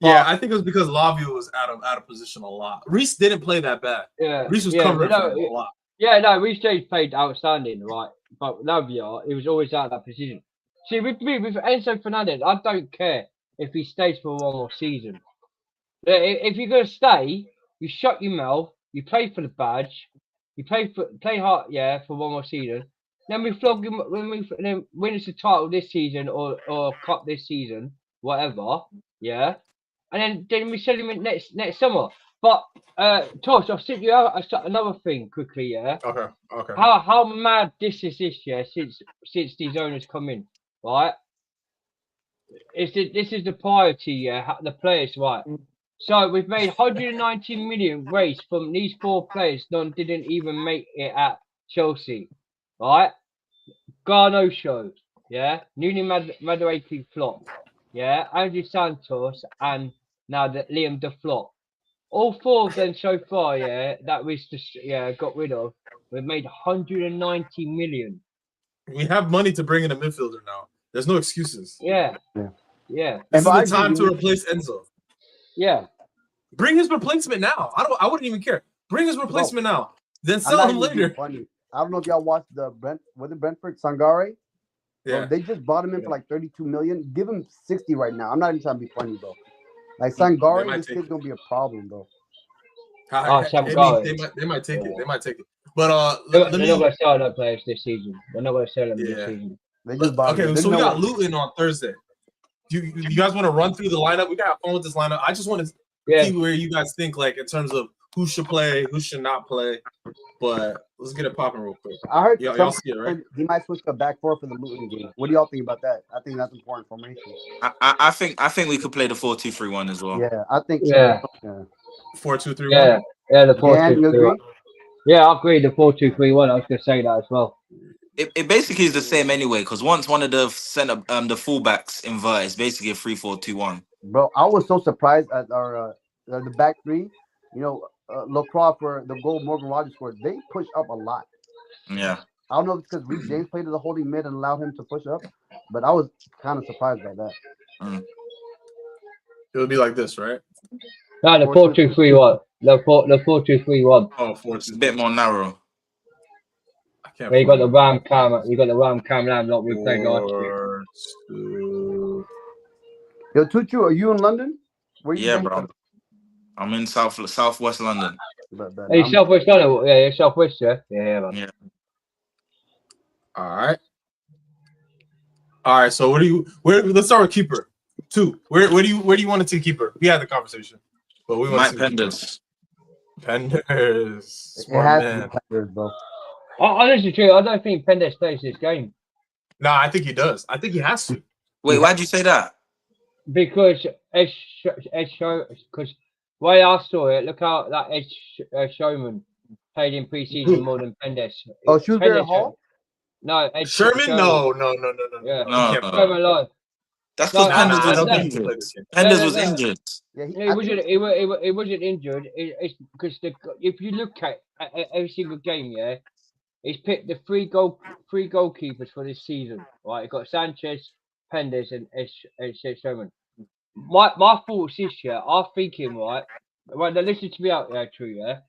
Yeah, I think it was because Lavia was out of position a lot. Reece didn't play that bad. Yeah, Reece was covering for him a lot. Yeah, no, Reece James played outstanding, right? But Lavia, he was always out of that position. See, with Enzo Fernandez, I don't care if he stays for one more season. If you're gonna stay, you shut your mouth. You play for the badge. You play hard, for one more season. Then we flog him when we win us the title this season or cup this season, whatever. Yeah, and then we sell him in next summer. But Tosh, I'll send you out another thing quickly. Yeah. Okay. How mad this is this year since these owners come in, right? This is the priority, the players, right? So we've made 190 million raised from these 4 players. None didn't even make it at Chelsea, right? Garno show, Nuni Madueke flop, Andrew Santos, and now that Liam the flop. All 4 of them so far, that we just got rid of. We've made 190 million. We have money to bring in a midfielder now. There's no excuses. Yeah. This is the time to replace Enzo. Yeah. Bring his replacement now. I wouldn't even care. Bring his replacement now. Then sell him later. I don't know if y'all watched the Brentford Sangare. Yeah. Bro, they just bought him in for like 32 million. Give him 60 right now. I'm not even trying to be funny, bro. Like Sangare, this kid's gonna be a problem, bro. They might take it. They might take it. But they're not gonna sell that players this season. They're not gonna sell them this season. Okay, so we got Luton on Thursday. Do you guys want to run through the lineup? We got to have fun with this lineup. I just want to see where you guys think, like in terms of who should play, who should not play. But let's get it popping real quick. I heard y'all see it, right? He might switch to back four for the Luton game. What do y'all think about that? I think that's important formation. I think we could play the 4-2-3-1 as well. Yeah, I think so. 4-2-3-1. Yeah, the 4-2-3-1. Yeah, I agree. The 4-2-3-1. I was gonna say that as well. It basically is the same anyway, because once one of the the fullbacks invert, it's basically a 3-4-2-1. Bro, I was so surprised at our the back three. You know, Lacroix for the goal Morgan Rogers scored. They pushed up a lot. Yeah. I don't know if it's because Reece James played as a holding mid and allowed him to push up, but I was kind of surprised by that. It would be like this, right? No, the 4-2-3-1. The 4-2-3-1. Oh, 4-2. It's a bit more narrow. Where you got the Ram Cam, Lam like we played last year. Yo, Tuchu, are you in London? Where you Yeah, bro. I'm in southwest London. Hey, southwest London. Yeah, southwest. Yeah, man. Yeah. All right. So let's start with keeper. 2. Where do you want to take keeper? We had the conversation, but we want Mike Penders. Smart man. Penders, bro. Honestly, I don't think Penders plays this game. No, I think he does. I think he has to. Wait, why'd you say that? Because because way I saw it, look how that Ed Showman played in pre-season more than Penders. Oh, Shrewsbury Hall? No, Ed Sherman? No. Yeah. No. That's because Penders was injured. Penders was injured. He wasn't injured. It's because if you look at every single game, he's picked the three goalkeepers for this season. Right, you got Sanchez, Penders, and Showman. My thoughts this year, I'm thinking, right. Well, now listen to me out there, true, yeah.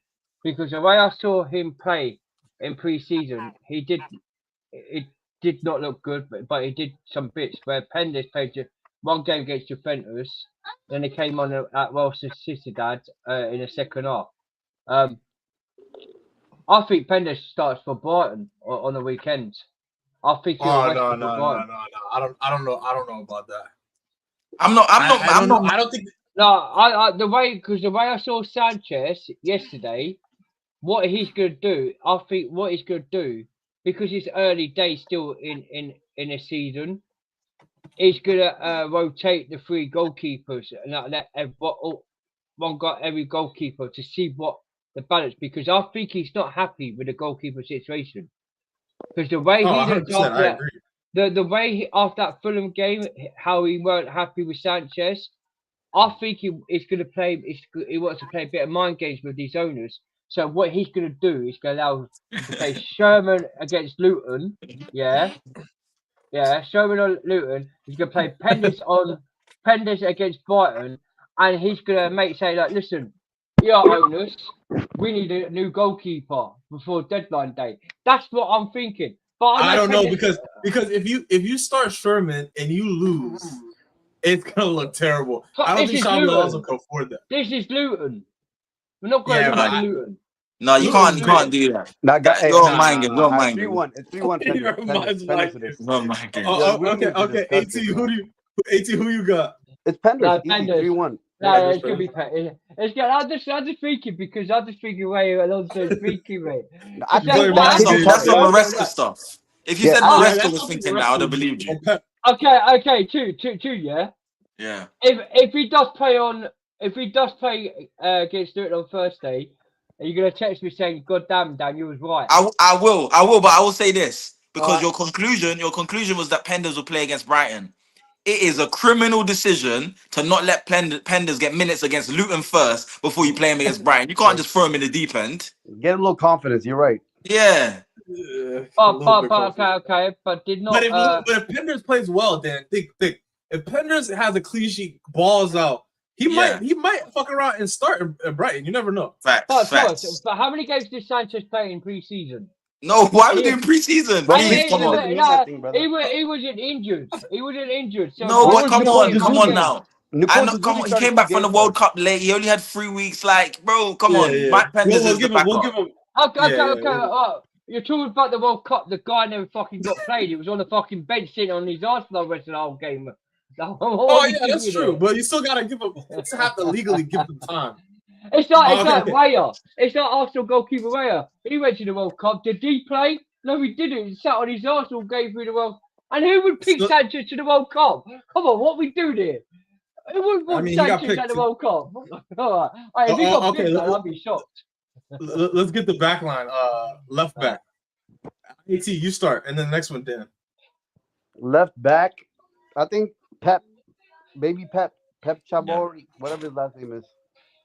Because the way I saw him play in pre-season, it did not look good, but he did some bits where Penders played one game against Juventus, then he came on at Welsh Sociedad in the second half. I think Penders starts for Brighton on the weekend. I think. No. I don't know about that. I don't think. No, the way I saw Sanchez yesterday, what he's going to do, I think what he's going to do, because it's early days still in a season, he's going to rotate the three goalkeepers and let every goalkeeper to see what the balance, because I think he's not happy with the goalkeeper situation. Because the way the way after that Fulham game, how he weren't happy with Sanchez, I think he's going to play. He wants to play a bit of mind games with these owners. So what he's going to do is going to allow to play Sherman against Luton. Yeah. Sherman on Luton. He's going to play Penders against Brighton, and he's going to say like, listen, owners, we need a new goalkeeper before deadline day. That's what I'm thinking. But I don't know because if you start Sherman and you lose, it's gonna look terrible. I don't think Xabi Alonso can afford that. This is Luton. We're not going to Luton. No, you can't do that. You're mind game. You're mind game. It's 3-1. Okay. AT, who you got? It's Penders. 3-1. No, it's gonna be Penders. I'm just thinking because I'm just thinking way Alonso's thinking, mate. That's some Maresca stuff. If you said Maresca was thinking that, I would have believed you. Okay, two, yeah. Yeah. If he does play against Luton on Thursday, are you gonna text me saying, "God damn, Dan, you was right"? I will, but I will say this because your conclusion was that Penders will play against Brighton. It is a criminal decision to not let Penders get minutes against Luton first before you play him against Brighton. You can't just throw him in the deep end. Get a little confidence. You're right. Yeah. Okay, but did not. But if Penders plays well, Dan, think. If Penders has a clean sheet, balls out, he might fuck around and start in Brighton. You never know. Facts. But how many games did Sanchez play in pre-season? No, why are we doing preseason? Please, come on. He wasn't injured. He wasn't injured. So No, but come on game. now. I know, come on. He came back from the World Cup late. He only had 3 weeks. Like, bro, come on. Mike Penders is the backup. Okay. You're talking about the World Cup. The guy never fucking got played. He was on the fucking bench sitting on his arse for the rest of the whole game. Oh yeah, that's true. But you still gotta give him. Have to legally give him time. It's like Raya. It's like Arsenal goalkeeper Raya. He went to the World Cup. Did he play? No, he didn't. He sat on his Arsenal game through the World. And who would pick Sanchez to the World Cup? Come on, what we do there? Who would want Sanchez at the World Cup? All right, if he got picked, I'd be shocked. Let's get the back line. Left back. AT, you start, and then the next one, Dan. Left back, I think Pep Chabori, whatever his last name is.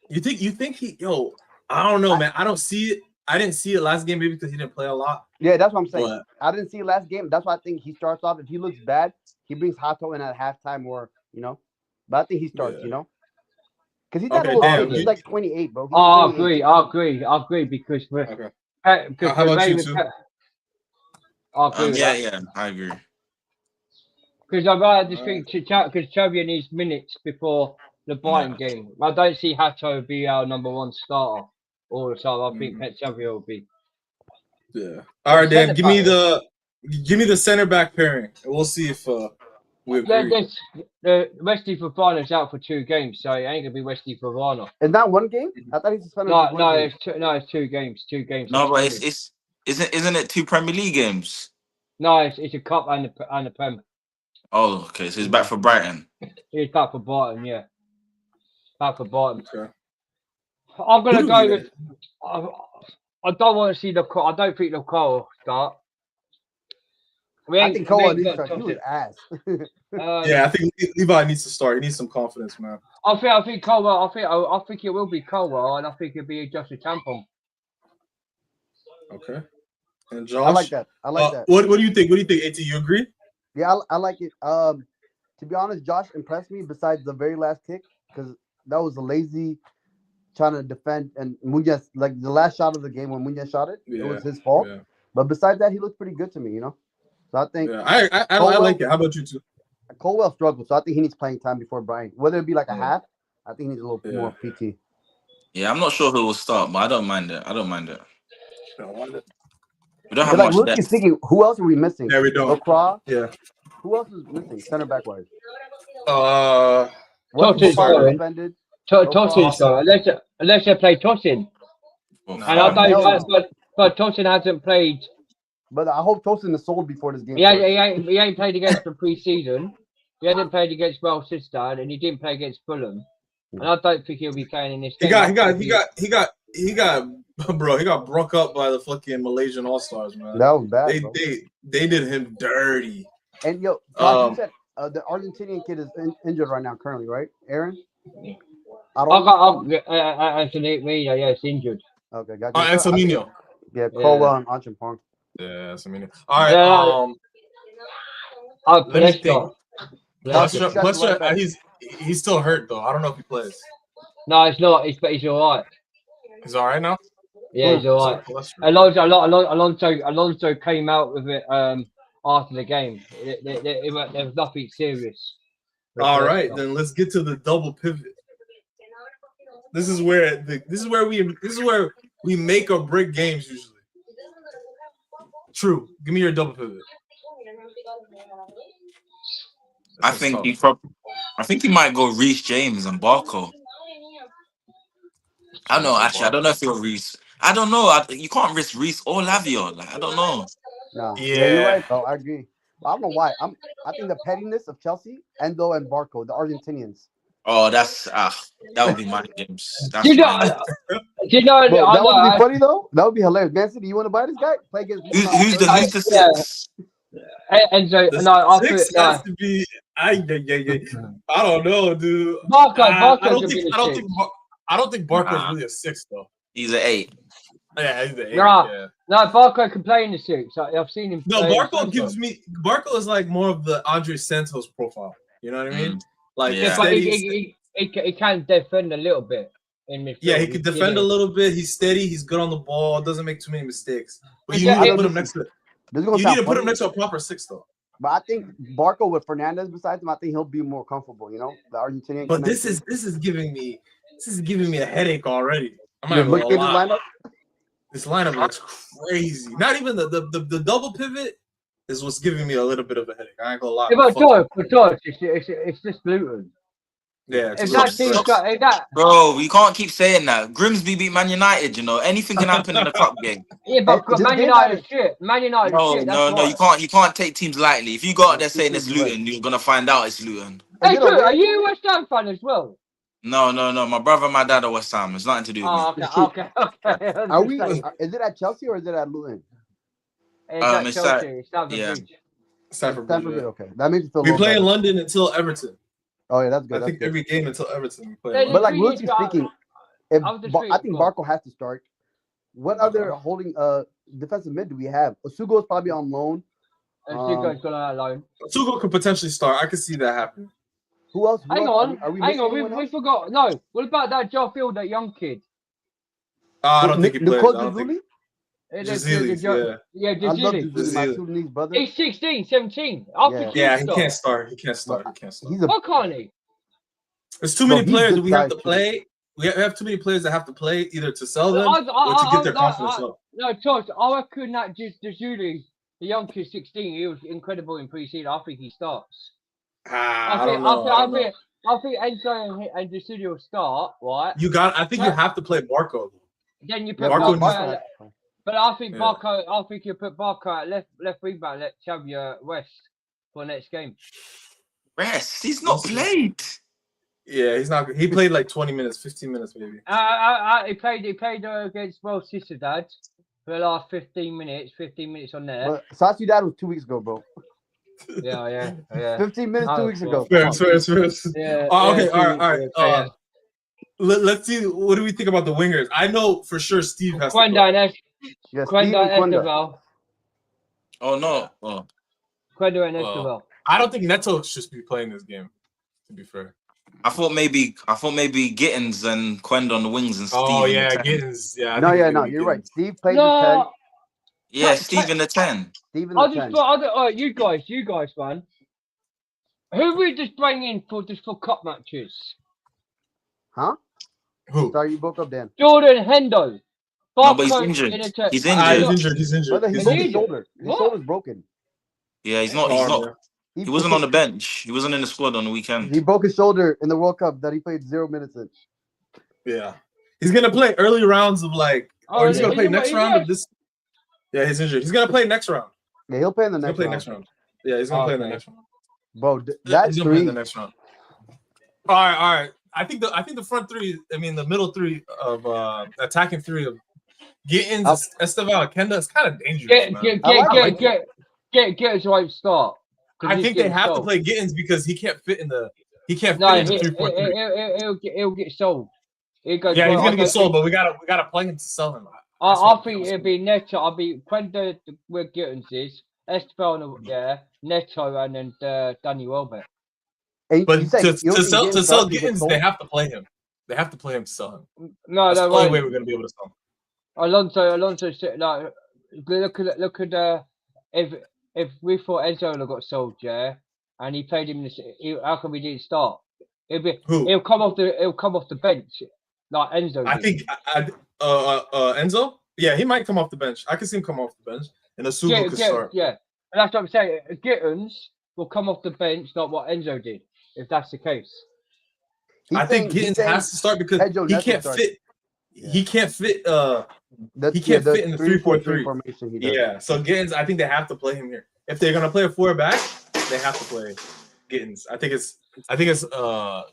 You think he? Yo, I don't know, man. I don't see it. I didn't see it last game, maybe because he didn't play a lot. Yeah, that's what I'm saying. I didn't see it last game. That's why I think he starts off. If he looks bad, he brings Hato in at halftime, or But I think he starts. Because he's not old. He's like 28, bro. I agree because we're how about you two? Yeah, I agree. Because I'd rather just think because Xabi needs minutes before the Brighton game. I don't see Hato be our number one starter all the time. I think Xabi will be. Yeah. All right, Dan. Give me the center back pairing. We'll see if we agree. Wesley Fofana's out for 2 games, so it ain't gonna be Wesley Fofana. Is that one game? I thought he suspended. It's 2 games. 2 games. No, but isn't it 2 Premier League games? No, it's a cup and a Prem. Oh, okay. So he's back for Brighton. He's back for Brighton, yeah. Back for Brighton. Okay. I'm gonna go with. I don't want to see I don't think Lukaku will start. I think Cole needs to start. He was ass. Yeah, I think Levi needs to start. He needs some confidence, man. I think Cole. I think it will be Cole, and I think it'll be just a tampon. Okay. And Josh, I like that. What do you think? What do you think, AT? You agree? Yeah, I like it. To be honest, Josh impressed me. Besides the very last kick, because that was a lazy trying to defend, and Muñoz, like the last shot of the game when Muñoz shot it, it was his fault. Yeah. But besides that, he looked pretty good to me. So I think I like it. How about you two? Colwell struggled, so I think he needs playing time before Brian. Whether it be like a half, I think he needs a little more PT. Yeah, I'm not sure who will start, but I don't mind it. We don't have like, much depth. Thinking, who else are we missing? Yeah, we don't. Lacroix? Yeah. Who else is missing? Center back wise. Tosin's going. Tosin's going. Unless they play Tosin. And I don't. But Tosin hasn't played. But I hope Tosin is sold before this game. He ain't played against the pre-season. He hasn't played against Wilshere, and he didn't play against Fulham. And I don't think he'll be playing in this game. He got broke up by the fucking Malaysian All-Stars, man. That was bad. They did him dirty. And you said the Argentinian kid is injured right now, currently, right, Aaron? Anthony Mina, yeah, it's injured. Okay, got you. Anselmino. Yeah, Colwell and Anchampong. Yeah, Anselmino. All right. Let me think. He's still hurt though. I don't know if he plays. No, it's not. He's all right. He's all right now. Yeah, he's all right. Alonso came out with it after the game. There was nothing serious. All right, then let's get to the double pivot. This is where we make or break games usually. True. Give me your double pivot. I think he might go Reece James and Barco. I don't know. Actually, I don't know if he'll Reece. I don't know. You can't risk Reece or Lavia. Like, I don't know. No. Yeah, you're right. Though. I agree. I don't know why. I think the pettiness of Chelsea, Endo and Barco, the Argentinians. Oh, that would be my games. That would be funny though. That would be hilarious. Man City, you want to buy this guy? Play against who's the six? And so I has to be. I don't know, dude. I don't think Barco's really a 6 though. He's an 8. Yeah, he's an 8. No, Barco can play in the 6. I've seen him. No, Barco is like more of the Andre Santos profile. You know what I mean? Like, he can defend a little bit. in midfield. Yeah, he could defend a little bit. He's steady. He's good on the ball. Doesn't make too many mistakes. But you need to put him next to. You need to put him next to a proper 6 though. But I think Barco with Fernandez besides him, I think he'll be more comfortable. You know, the Argentinian. But this is giving me a headache already. I'm not look gonna at lie. this lineup. This lineup looks crazy. Not even the double pivot is what's giving me a little bit of a headache. I ain't gonna lie. Yeah, but George, it's just Luton. Yeah, if that team's got Bro, you can't keep saying that. Grimsby beat Man United, you know. Anything can happen in the cup game. Yeah, but Man United shit. Man United shit. No, you can't take teams lightly. If you go out there saying it's Luton, you're gonna find out it's Luton. Hey, Drew, are you a West Ham fan as well? No. My brother and my dad are West Ham. It's nothing to do with me. Okay. Are we? Is it at Chelsea or is it at Luton? It's Chelsea. Stamford Bridge. Stamford Bridge. Yeah. Okay, that makes it feel. We play in London until Everton. Oh yeah, that's good. I think every game until Everton we play. But like loosely speaking, I think Barco has to start. What other holding defensive mid do we have? Osugo is probably on loan. Osugo's gone on loan. Osugo could potentially start. I could see that happening. Who else? Hang on. We forgot. No. What about that Joe Field, that young kid? I don't think he plays. Jazili. Yeah, Jazili. He's 16, 17. He can't start. He can't start. Why can't he? There's too many players that we have to play. We have too many players that have to play either to sell them or to get their confidence up. No, George, I reckon that Jazili, the young kid, 16, he was incredible in pre-season. I think he starts. I think Enzo and Jazili will start, right? I think you have to play Barco. Then you put Barco. But I think Barco. I think you put Barco at left wing back. Let Xabi rest for next game. Rest? He's not played. Yeah, he's not. He played like 20 minutes, 15 minutes maybe. He played against Real Sociedad for the last 15 minutes. 15 minutes on there. But Sociedad was 2 weeks ago, bro. Yeah. 15 minutes 2 weeks ago. Fair. Yeah. Okay. All right. Let's see. What do we think about the wingers? I know for sure Steve has. Quenda Esteval. Oh no. Quenda and Esteval. I don't think Neto should be playing this game. To be fair. I thought maybe Gittins and Quenda on the wings and Steve. Oh yeah, Gittins. Yeah. No, you're right. Steve played the 10. Yeah, Steve in the 10. Steve in the 10. You guys, man. Who we just bring in for cup matches? Huh? Who? Sorry, you broke up, Dan. Jordan Hendo. No, but he's injured. He's injured. He's injured. He broke his shoulder. His shoulder's broken. Yeah, he's not. He wasn't on the bench. He wasn't in the squad on the weekend. He broke his shoulder in the World Cup that he played 0 minutes in. Yeah. He's going to play early rounds of like, or he's going to play next round of this. Yeah, he's injured. He's going to play next round. Yeah, he'll play in the next round. Yeah, he's going to play in the next round. Bro, he's going to play in the next round. All right. I think the front three, the middle three of attacking three of Gittins, Esteval, Kenda is kind of dangerous. Gittins won't start. I think they have to play Gittins because he can't fit in the 3-4-3. He'll get sold. He's gonna get sold, but we gotta play him to sell him. I think it'll be Neto. I'll be Quenda where Gittins is, Esteval Neto, and then Danny Welbeck. But to sell Gittins, they have to play him. They have to play him to sell him. No, that's the only way we're gonna be able to sell him. Alonso, like, look at if we thought Enzo got sold, and he played him, how come he didn't start? He'll come off the bench like Enzo. I think Enzo. Yeah, he might come off the bench. I can see him come off the bench, and Asugo could start. Yeah, and that's what I'm saying. Gittins will come off the bench, not what Enzo did. If that's the case, I think Gittins has to start because he can't fit. He can't fit. He can't fit in the 3-4-3 formation. Yeah, so Gittins, I think they have to play him here. If they're gonna play a 4-back, they have to play Gittins. I think it's. Well,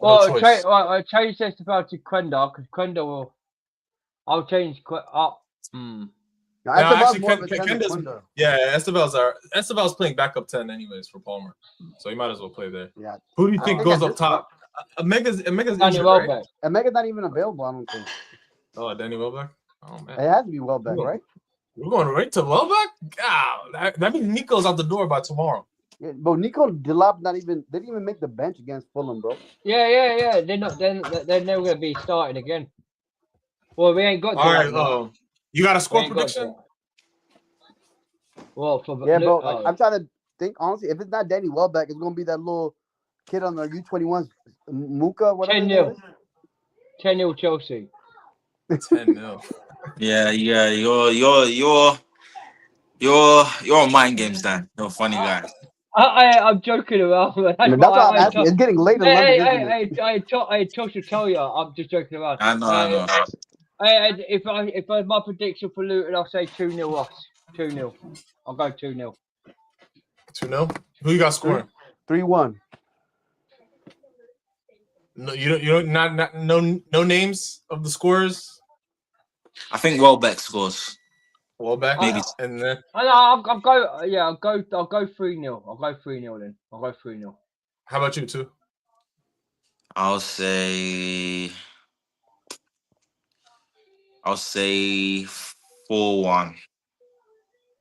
I change this about to Quenda because Quenda will. I'll change. Esteval's playing backup 10 anyways for Palmer, so he might as well play there. Yeah. Who do you think goes up top? Omega's injured, right? Omega's not even available, I don't think. Oh, Danny Welbeck? Oh, man. It has to be Welbeck, right? We're going right to Welbeck? God, that means Nico's out the door by tomorrow. Yeah, but Nico Delap they didn't even make the bench against Fulham, bro. Yeah. They're never gonna be starting again. Well, we ain't got. All right. You got a score prediction? Well, for yeah, bro. Like, I'm trying to think honestly. If it's not Danny Welbeck, it's gonna be that little kid on the U21s, Muka. Whatever. 10-0. 10-0 Chelsea. 10-0. Yeah. You're on mind games, Dan. You're a funny guy. I'm joking around. That's why I'm asking. It's getting late in London, isn't it? I told you, I'm just joking around. I know. If my prediction for Luton, I'll say 2-0 us. 2-0. I'll go 2-0. 2-0. Who you got scoring? 3-1. No, you don't no names of the scorers. I think Welbeck scores. Welbeck, maybe. And then I'll go 3-0. I'll go 3-0 then. I'll go 3-0. How about you two? I'll say 4-1.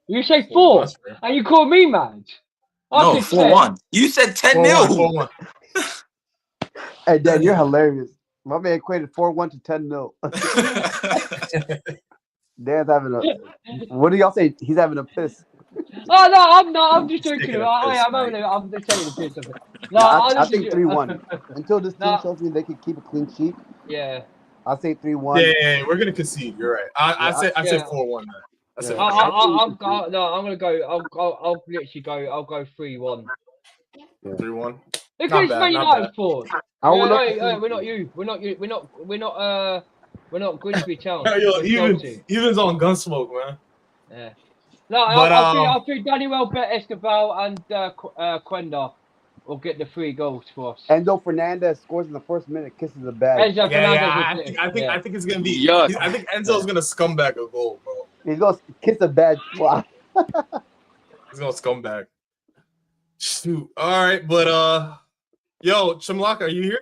You say 4, and you call me mad. No, 4-1. You said 10-0. Hey, Dan, you're hilarious. My man equated 4-1 to 10-0. Dan's having a. What do y'all say? He's having a piss. Oh no, I'm not. I'm just joking about. I'm just taking a piss of it. No, I think 3-1. Until this team shows me they can keep a clean sheet. Yeah. I'll say 3-1. Yeah, we're gonna concede. You're right. I said 4-1. I'm gonna go. I'll literally go. I'll go 3-1. 3-1. Look at this Man United forward. We're not you. We're not Grimsby Town. Even's on Gunsmoke, man. Yeah. No, I think Danny Welbeck, Escobar, and Quenda will get the 3 goals for us. Enzo Fernandez scores in the first minute, kisses the bag. I think it's gonna be. I think Enzo's gonna scumbag a goal, bro. He's gonna kiss the bag. Wow. He's gonna scumbag. Shoot. All right, but yo, Chimlak, are you here?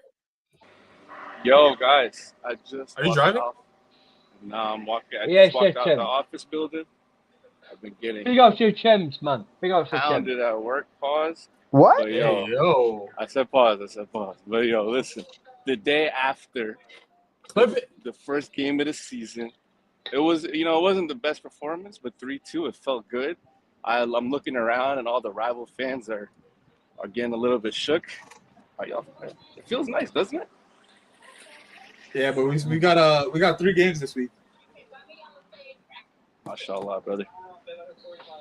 Yo, guys, I just. Are you driving? Nah, I'm walking. I just walked out the office building. I've been getting. Big up to Chems, man. Big up to Chems. Pounded at work. Pause. What? But yo, I said pause. But yo, listen. The day after the first game of the season, it was it wasn't the best performance, but 3-2. It felt good. I'm looking around and all the rival fans are getting a little bit shook. It feels nice, doesn't it? Yeah, but we got 3 games this week. Mashallah, brother.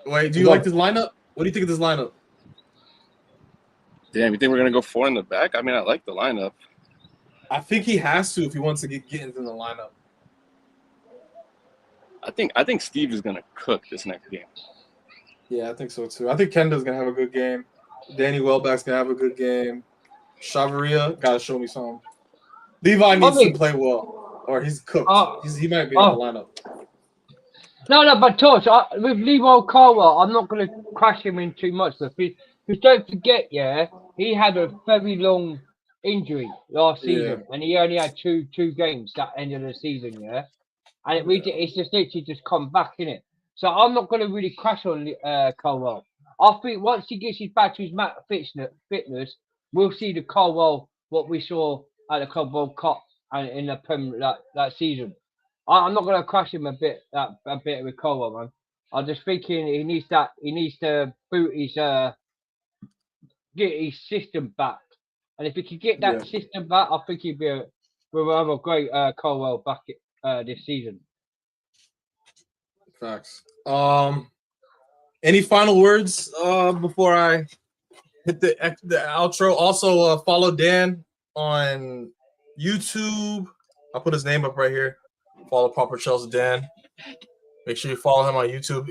Wait, do you like this lineup? What do you think of this lineup? Damn, you think we're gonna go 4 in the back? I mean, I like the lineup. I think he has to if he wants to get into the lineup. I think Steve is gonna cook this next game. Yeah, I think so too. I think Kenda's gonna have a good game. Danny Welbeck's gonna have a good game. Chavaria gotta show me something. Levi needs to play well, or he's cooked. He might be in the lineup. No, but Tosh, with Levi Carwell, I'm not going to crash him in too much. Because don't forget, he had a very long injury last season, and he only had two games that end of the season, and it's just literally just come back in it. So I'm not going to really crash on Carwell. I think once he gets his back to his fitness, we'll see the Carwell what we saw at the Club World Cup and in the Premier that season. I'm not going to crash him a bit with Colwell, man. I'm just thinking he needs to boot get his system back, and if he can get that system back, I think we'll have a great Colwell back this season. Facts. Any final words before I hit the outro? Also, follow Dan on YouTube. I'll put his name up right here. Follow Proper Chelsea Dan. Make sure you follow him on YouTube.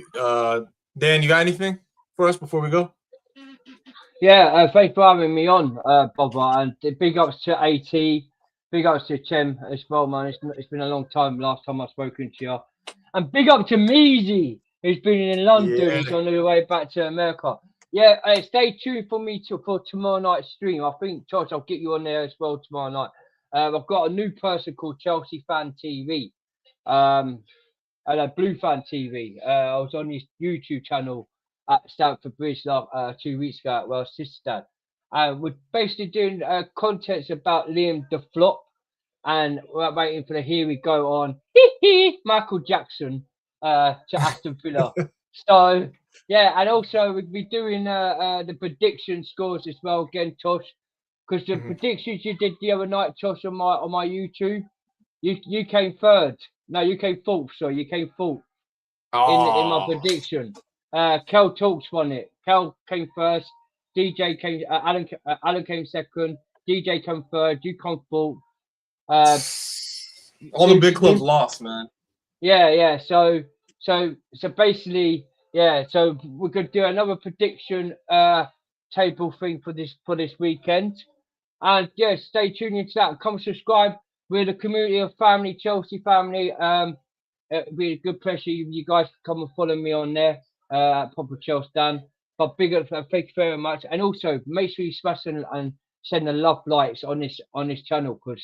Dan, you got anything for us before we go? Yeah, thanks for having me on, Bob. And big ups to AT. Big ups to Chem as well, man. It's been a long time. Last time I've spoken to you. And big up to Measy, who's been in London. Yeah. He's on the way back to America. Yeah, stay tuned for tomorrow night's stream. I think, Josh, I'll get you on there as well tomorrow night. I've got a new person called Chelsea Fan TV. And a Blue Fan TV. I was on his YouTube channel at Stamford Bridge 2 weeks ago at Welsh Sister Dad. We're basically doing contents about Liam the Flop and we're waiting for the here we go on Michael Jackson to Aston Villa. So yeah, and also we'll be doing the prediction scores as well again, Tosh, because the predictions you did the other night, Tosh, on my YouTube, you came third. No, you came fourth. Sorry, you came fourth in my prediction. Kel Talks won it. Kel came first. DJ came. Alan came second. DJ came third. You come fourth. All the big clubs lost, man. Yeah. So basically, yeah. So we're gonna do another prediction table thing for this weekend, and yeah, stay tuned into that. Come subscribe. We're the community of family, Chelsea family. It'd be a good pleasure you guys come and follow me on there, Papa Chelsea Dan. But big up, thank you very much, and also make sure you smash and send the love likes on this channel, because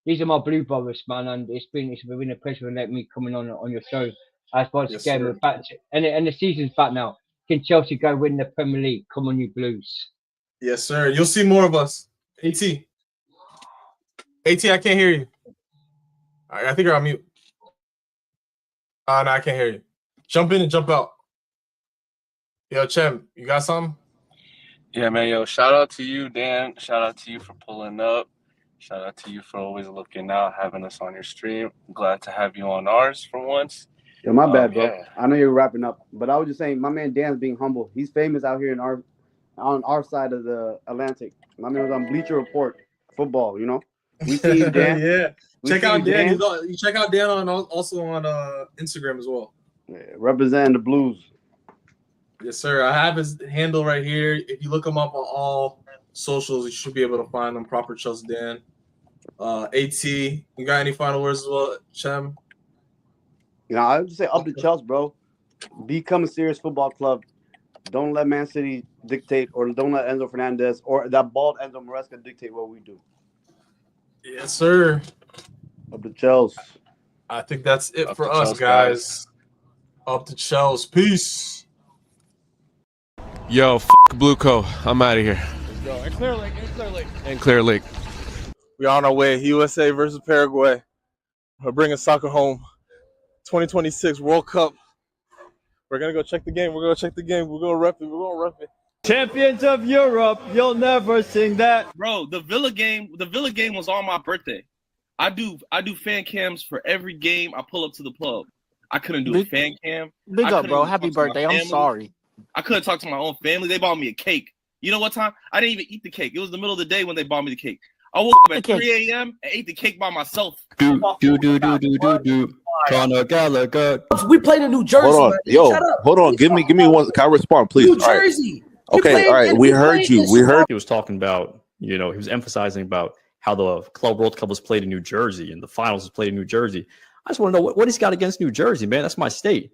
these are my blue brothers, man, and it's been a pleasure letting me come in on your show. As once again, we're back and the season's back now. Can Chelsea go win the Premier League? Come on, you Blues! Yes, sir. You'll see more of us. AT, I can't hear you. All right, I think you're on mute. No, I can't hear you. Jump in and jump out. Yo, Chem, you got something? Yeah, man. Yo, shout out to you, Dan. Shout out to you for pulling up. Shout out to you for always looking out, having us on your stream. I'm glad to have you on ours for once. Yo, my bad, bro. Yeah. I know you're wrapping up, but I was just saying, my man Dan's being humble. He's famous out here on our side of the Atlantic. My man was on Bleacher Report football. You know, we see you, Dan. Yeah. Check out Dan. You check out Dan also on Instagram as well. Yeah, representing the Blues. Yes, sir. I have his handle right here. If you look him up on all socials, you should be able to find him. Proper Chelsea Dan. AT, you got any final words as well, Chem? You know, I would just say up to Chelsea, bro. Become a serious football club. Don't let Man City dictate, or don't let Enzo Fernandez or that bald Enzo Maresca dictate what we do. Yes, sir. Up to Chelsea. I think that's it for us, guys. Up to Chelsea. Peace. Yo, Blue Co. I'm out of here. Let's go. And Clear Lake. And Clear Lake. We're on our way. USA versus Paraguay. We're bringing soccer home. 2026 World Cup. We're going to go check the game. We're going to rep it. Champions of Europe, you'll never sing that. Bro, the Villa game was on my birthday. I do fan cams for every game I pull up to the pub. I couldn't do a fan cam. Big up, bro. Happy birthday. I'm sorry. I couldn't talk to my own family. They bought me a cake. You know what time? I didn't even eat the cake. It was the middle of the day when they bought me the cake. I woke up at 3 a.m. and ate the cake by myself. Do. Conor Gallagher. We played in New Jersey. Hold on, man. yo, Shut up. hold on. Give me one. Can I respond, please? New Jersey. Okay, all right. We heard you. He was talking about, he was emphasizing about how the Club World Cup was played in New Jersey and the finals was played in New Jersey. I just want to know what he's got against New Jersey, man. That's my state.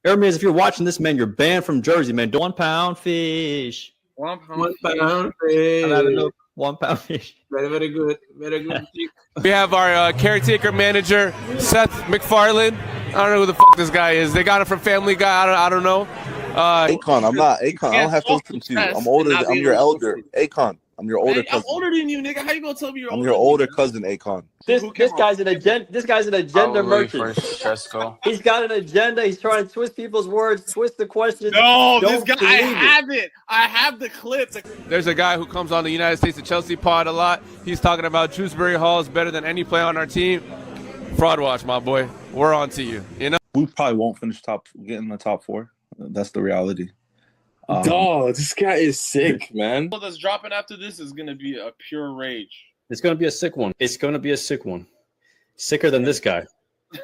Hermes, if you're watching this, man, you're banned from Jersey, man. 1 pound fish. 1 pound fish. 1 pound fish. Very good. We have our caretaker manager, Seth MacFarlane. I don't know who the fuck this guy is. They got it from Family Guy. I don't know. Akon, I'm not Akon. I don't have to listen to you. I'm older. I'm your elder. Akon, I'm your older cousin. I'm older than you, nigga. How you gonna tell me you're older? I'm your older cousin, Akon. This guy's an agenda merchant. He's got an agenda. He's trying to twist people's words, twist the questions. No, Don't this guy. I believe have it. I have the clip. There's a guy who comes on the United States to Chelsea pod a lot. He's talking about Shrewsbury Hall is better than any player on our team. Fraud watch, my boy. We're on to you. You know. We probably won't get in the top 4. That's the reality. This guy is sick, man. What that's dropping after this is gonna be a pure rage. It's going to be a sick one. Sicker than this guy.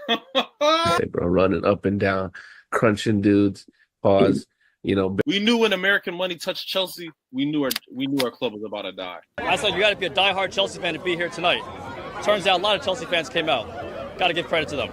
Hey, bro, running up and down, crunching dudes. Pause. We knew when American money touched Chelsea, we knew our club was about to die. I said you got to be a diehard Chelsea fan to be here tonight. Turns out a lot of Chelsea fans came out. Got to give credit to them.